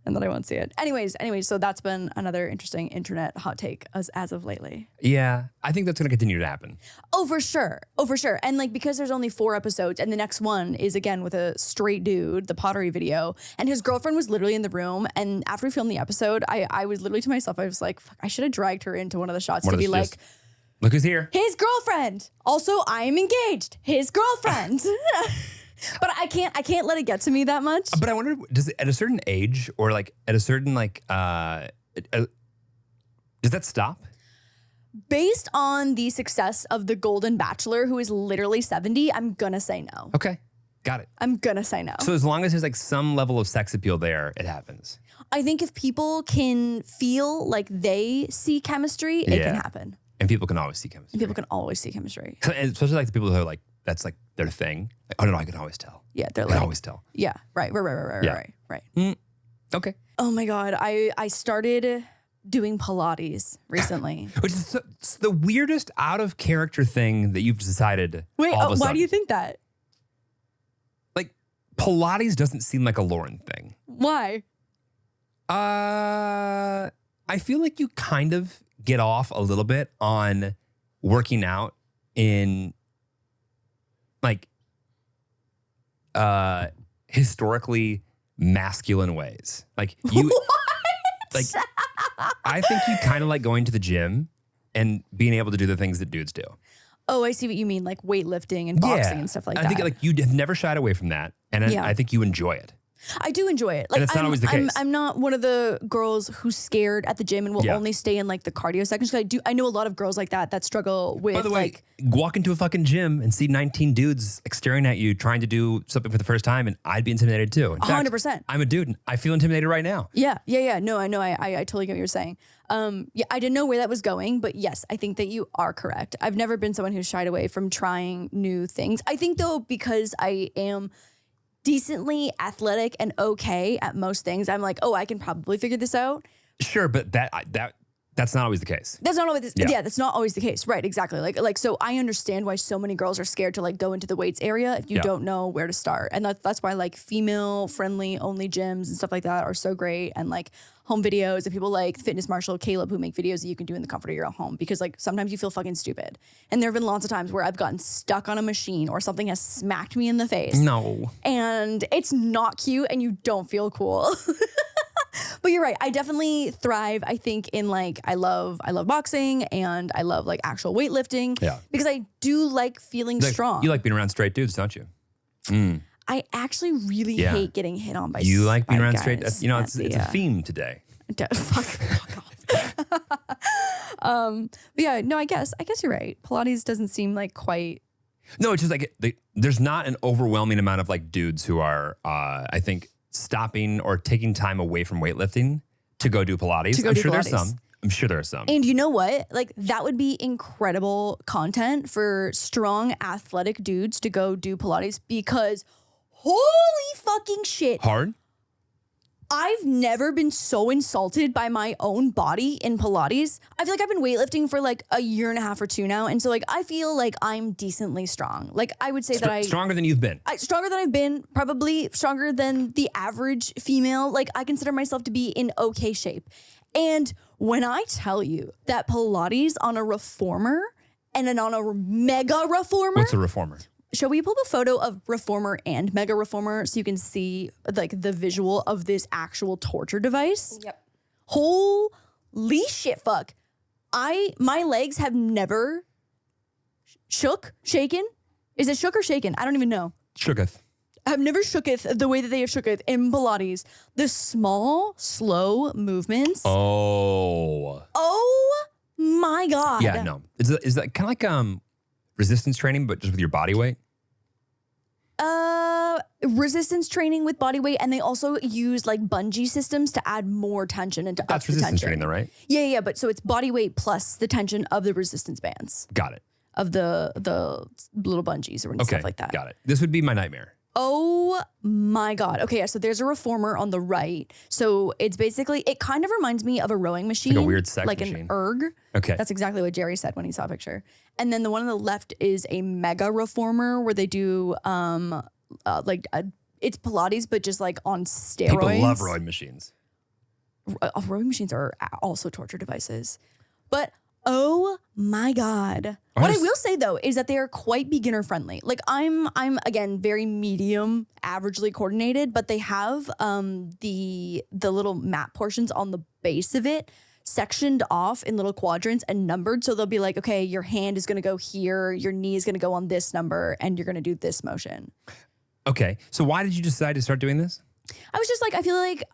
And then I won't see it. Anyways, so that's been another interesting internet hot take as of lately. Yeah. I think that's going to continue to happen. Oh, for sure. And like, because there's only 4 episodes and the next one is again with a straight dude, the pottery video, and his girlfriend was literally in the room. And after we filmed the episode, I was literally to myself, I was like, fuck, I should have dragged her into one of the shots One to of be those like, just, look who's here. his girlfriend. Also, I am engaged. His girlfriend. But I can't let it get to me that much. But I wonder, does it, at a certain age or like at a certain like, does that stop? Based on the success of the Golden Bachelor, who is literally 70, I'm gonna say no. Okay. Got it. I'm gonna say no. So as long as there's like some level of sex appeal there, it happens. I think if people can feel like they see chemistry, it can happen. And people can always see chemistry. People can always see chemistry. And especially like the people who are like, that's like their thing. Like, oh no, I can always tell. Yeah, they're I can like, always tell. yeah, right. Yeah. Okay. Oh my God, I started doing Pilates recently. Which is it's the weirdest out of character thing that you've decided. Wait, all of a why sudden. do you think that? Like Pilates doesn't seem like a Lauren thing. Why? I feel like you kind of get off a little bit on working out in like historically masculine ways. Like you like I think you kind of like going to the gym and being able to do the things that dudes do. Oh, I see what you mean, like weightlifting and boxing and stuff like that. I think like you have never shied away from that, and I think you enjoy it. I do enjoy it. Like, and it's not always the case. I'm not one of the girls who's scared at the gym and will only stay in like the cardio sections. I know a lot of girls like that struggle with. By the way, walk into a fucking gym and see 19 dudes staring at you trying to do something for the first time, and I'd be intimidated too. In fact, 100%. I'm a dude, and I feel intimidated right now. Yeah. No, I know. I totally get what you're saying. I didn't know where that was going, but yes, I think that you are correct. I've never been someone who's shied away from trying new things. I think though, because I am decently athletic and okay at most things, I'm like, oh, I can probably figure this out. Sure, but that's not always the case. That's not always that's not always the case. Right, exactly. Like so I understand why so many girls are scared to like go into the weights area if you don't know where to start. And that's why like female friendly only gyms and stuff like that are so great, and like home videos and people like Fitness Marshall, Caleb, who make videos that you can do in the comfort of your own home, because like sometimes you feel fucking stupid. And there have been lots of times where I've gotten stuck on a machine or something has smacked me in the face. No. And it's not cute and you don't feel cool. But you're right. I definitely thrive, I think, in like, I love boxing and I love like actual weightlifting. Yeah. Because I do like feeling strong. You like being around straight dudes, don't you? I actually really hate getting hit on by You like being around guys. straight, you know, it's a theme today. Fuck off. But yeah, no, I guess you're right. Pilates doesn't seem like quite. No, it's just like, there's not an overwhelming amount of like dudes who are, I think, stopping or taking time away from weightlifting to go do Pilates. I'm sure there's some. I'm sure there are some. And you know what? Like that would be incredible content for strong athletic dudes to go do Pilates, because holy fucking shit. Hard? I've never been so insulted by my own body in Pilates. I feel like I've been weightlifting for like a year and a half or two now. And so like, I feel like I'm decently strong. Like I would say that stronger than you've been. Stronger than I've been, probably stronger than the average female. Like I consider myself to be in okay shape. And when I tell you that Pilates on a reformer and then on a mega reformer. What's a reformer? Shall we pull up a photo of reformer and mega reformer so you can see like the visual of this actual torture device? Yep. Holy shit, fuck. My legs have never shaken. Is it shook or shaken? I don't even know. Shooketh. I've never shooketh the way that they have shooketh in Pilates. The small, slow movements. Oh My God. Yeah, no. Is that kind of like resistance training, but just with your body weight? Resistance training with body weight, and they also use like bungee systems to add more tension and to That's up the resistance tension. training though, right? Yeah. But so it's body weight plus the tension of the resistance bands Got it. of the little bungees or stuff like that. Got it. This would be my nightmare. Oh my God. Okay, yeah, so there's a reformer on the right. So it's basically, it kind of reminds me of a rowing machine. Like a weird sex like machine. an erg. Okay. That's exactly what Jerry said when he saw a picture. And then the one on the left is a mega reformer where they do it's Pilates, but just like on steroids. People love rowing machines. Rowing machines are also torture devices. But oh my God. What I will say though is that they are quite beginner friendly. Like I'm again very medium, averagely coordinated, but they have the little mat portions on the base of it sectioned off in little quadrants and numbered. So they'll be like, okay, your hand is gonna go here, your knee is gonna go on this number, and you're gonna do this motion. Okay. So why did you decide to start doing this? I was just like, I feel like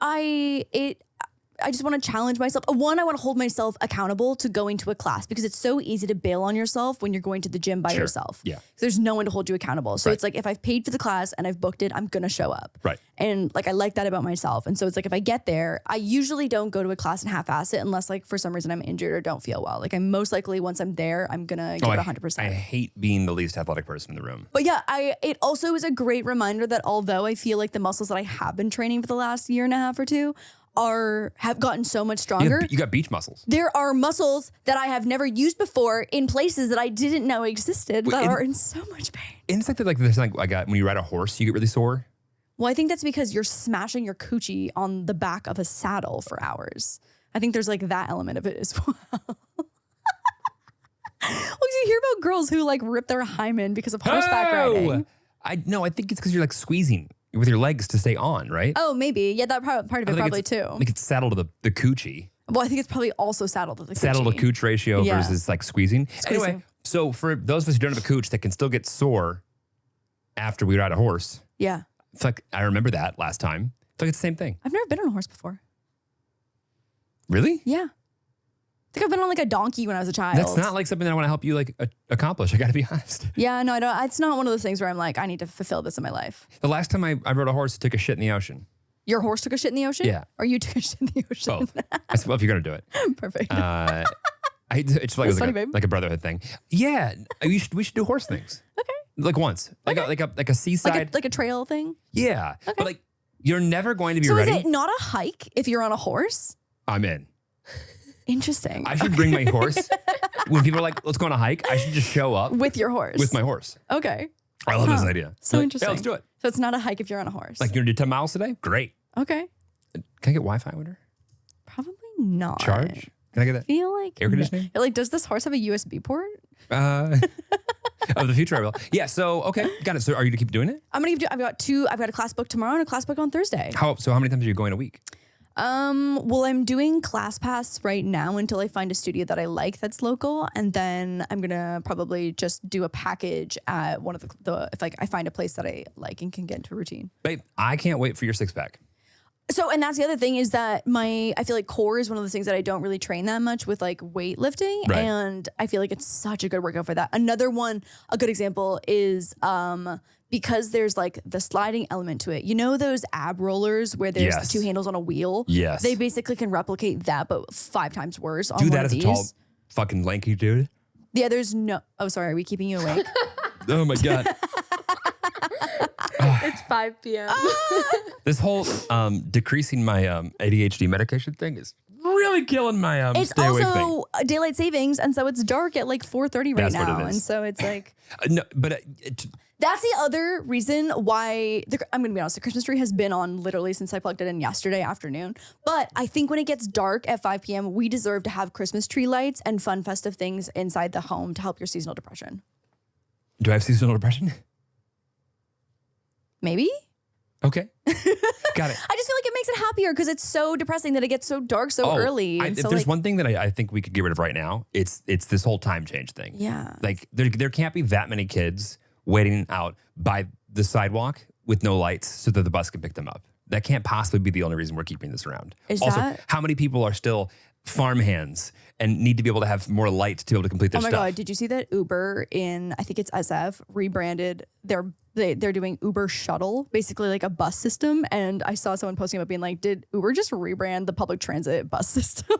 I just want to challenge myself. One, I want to hold myself accountable to going to a class, because it's so easy to bail on yourself when you're going to the gym by yourself. Yeah. There's no one to hold you accountable. So it's like, if I've paid for the class and I've booked it, I'm going to show up. Right. And like, I like that about myself. And so it's like, if I get there, I usually don't go to a class and half-ass it unless like for some reason I'm injured or don't feel well. Like I'm most likely, once I'm there, I'm going to give it 100%. I hate being the least athletic person in the room. But yeah, it also is a great reminder that although I feel like the muscles that I have been training for the last year and a half or two have gotten so much stronger. You got beach muscles. There are muscles that I have never used before in places that I didn't know existed that are in so much pain. And it's like that, like this, like when you ride a horse, you get really sore. Well, I think that's because you're smashing your coochie on the back of a saddle for hours. I think there's like that element of it as well. Look, you hear about girls who like rip their hymen because of horseback riding. I think it's because you're like squeezing with your legs to stay on, right? Oh, maybe. Yeah, that part of it probably too. I think it's saddled to the coochie. Well, I think it's probably also saddled to the coochie. Saddle to cooch ratio versus like squeezing. Anyway, So for those of us who don't have a cooch that can still get sore after we ride a horse, Yeah. it's like I remember that last time. It's like it's the same thing. I've never been on a horse before. Really? Yeah. I think I've been on like a donkey when I was a child. That's not like something that I want to help you like accomplish. I got to be honest. Yeah, no, I don't. It's not one of those things where I'm like, I need to fulfill this in my life. The last time I rode a horse, it took a shit in the ocean. Your horse took a shit in the ocean? Yeah. Or you took a shit in the ocean? Both. I said, well, if you're going to do it. Perfect. It's like, funny, babe. like a brotherhood thing. Yeah. We should do horse things. Okay. Like once. Like a seaside. Like a trail thing? Yeah. Okay. But like, you're never going to be So ready. is it not a hike if you're on a horse? I'm in. Interesting. I should bring my horse. When people are like, let's go on a hike, I should just show up With your horse? with my horse. Okay. I love this idea. So Like, interesting. Yeah, let's do it. So it's not a hike if you're on a horse? Like, you're going to do 10 miles today? Great. Okay. Can I get Wi-Fi with her? Probably not. Charge? Can I get that? I feel like Air conditioning? Like, does this horse have a USB port? Of the future, I will. Yeah, so, okay. Got it. So are you to keep doing it? I'm gonna. I've got a class book tomorrow and a class book on Thursday. How many times are you going a week? Well, I'm doing ClassPass right now until I find a studio that I like that's local, and then I'm gonna probably just do a package at one of the if like I find a place that I like and can get into a routine. Babe, I can't wait for your 6-pack. So, and that's the other thing is that I feel like core is one of the things that I don't really train that much with like weightlifting. Right. And I feel like it's such a good workout for that. Another one, a good example is, because there's like the sliding element to it. You know those ab rollers where there's Yes. the 2 handles on a wheel? Yes. They basically can replicate that, but 5 times worse on Do one that of as a these. tall, fucking lanky dude. Yeah, there's no. Oh, sorry. Are we keeping you awake? Oh my God. It's 5 p.m. This whole decreasing my ADHD medication thing is really killing my It's stay awake thing. also daylight savings, and so it's dark at like 4:30 right That's what now, it is. and so it's like. No, but That's the other reason why I'm going to be honest. The Christmas tree has been on literally since I plugged it in yesterday afternoon. But I think when it gets dark at 5 p.m., we deserve to have Christmas tree lights and fun festive things inside the home to help your seasonal depression. do I have seasonal depression? Maybe? Okay. Got it. I just feel like it makes it happier because it's so depressing that it gets so dark so early. And if so there's like, one thing that I think we could get rid of right now, it's this whole time change thing. Yeah. Like there can't be that many kids waiting out by the sidewalk with no lights so that the bus can pick them up. That can't possibly be the only reason we're keeping this around. Is also, that- how many people are still farm hands and need to be able to have more light to be able to complete their Oh my stuff? God, did you see that Uber in, I think it's SF, rebranded they're doing Uber Shuttle, basically like a bus system. And I saw someone posting about being like, did Uber just rebrand the public transit bus system?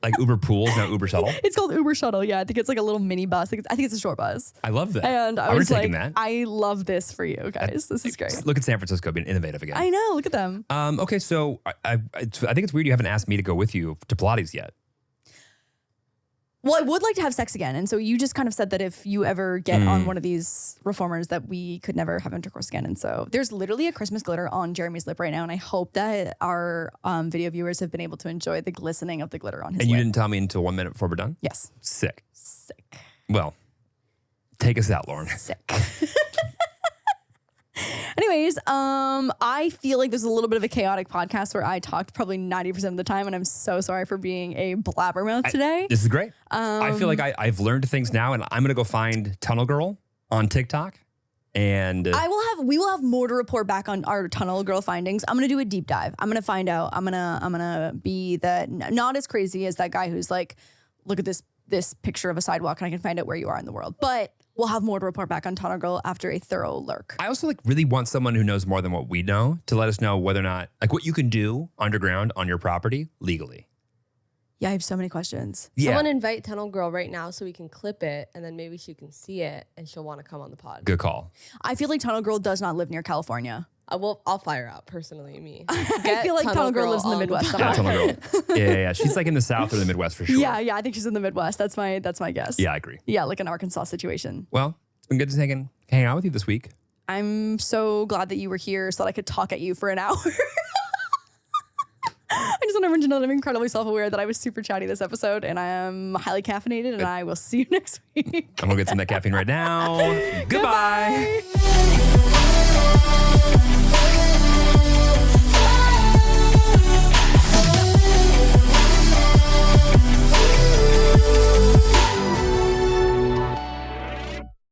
Like Uber pools, not Uber shuttle. It's called Uber Shuttle. Yeah, I think it's like a little mini bus. I think it's a short bus. I love that. And I I'm was like, taking that. I love this for you guys. This is great. Look at San Francisco being innovative again. I know. Look at them. Okay, so I think it's weird you haven't asked me to go with you to Pilates yet. Well, I would like to have sex again. And so you just kind of said that if you ever get on one of these reformers that we could never have intercourse again. And so there's literally a Christmas glitter on Jeremy's lip right now. And I hope that our video viewers have been able to enjoy the glistening of the glitter on his And you lip. didn't tell me until 1 minute before we're done? Yes. Sick. Sick. Well, take us out, Lauren. Sick. Anyways, I feel like there's a little bit of a chaotic podcast where I talked probably 90% of the time, and I'm so sorry for being a blabbermouth today. This is great. I feel like I've learned things now, and I'm gonna go find Tunnel Girl on TikTok. And we will have more to report back on our Tunnel Girl findings. I'm gonna do a deep dive. I'm gonna find out. I'm gonna be not as crazy as that guy who's like, look at this picture of a sidewalk and I can find out where you are in the world. But we'll have more to report back on Tunnel Girl after a thorough lurk. I also really want someone who knows more than what we know to let us know whether or not what you can do underground on your property legally. Yeah, I have so many questions. Yeah. Someone invite Tunnel Girl right now so we can clip it and then maybe she can see it and she'll want to come on the pod. Good call. I feel like Tunnel Girl does not live near California. I'll fire out personally, me. I feel like Tunnel Girl lives in the on Midwest. Yeah, somehow. Tunnel Girl. Yeah. She's like in the South or the Midwest for sure. Yeah, I think she's in the Midwest. That's my guess. Yeah, I agree. Yeah, like an Arkansas situation. Well, it's been good to hang out with you this week. I'm so glad that you were here so that I could talk at you for an hour. I just want everyone to know that I'm incredibly self-aware that I was super chatty this episode, and I am highly caffeinated, and I will see you next week. I'm gonna get some of that caffeine right now. Goodbye. Goodbye.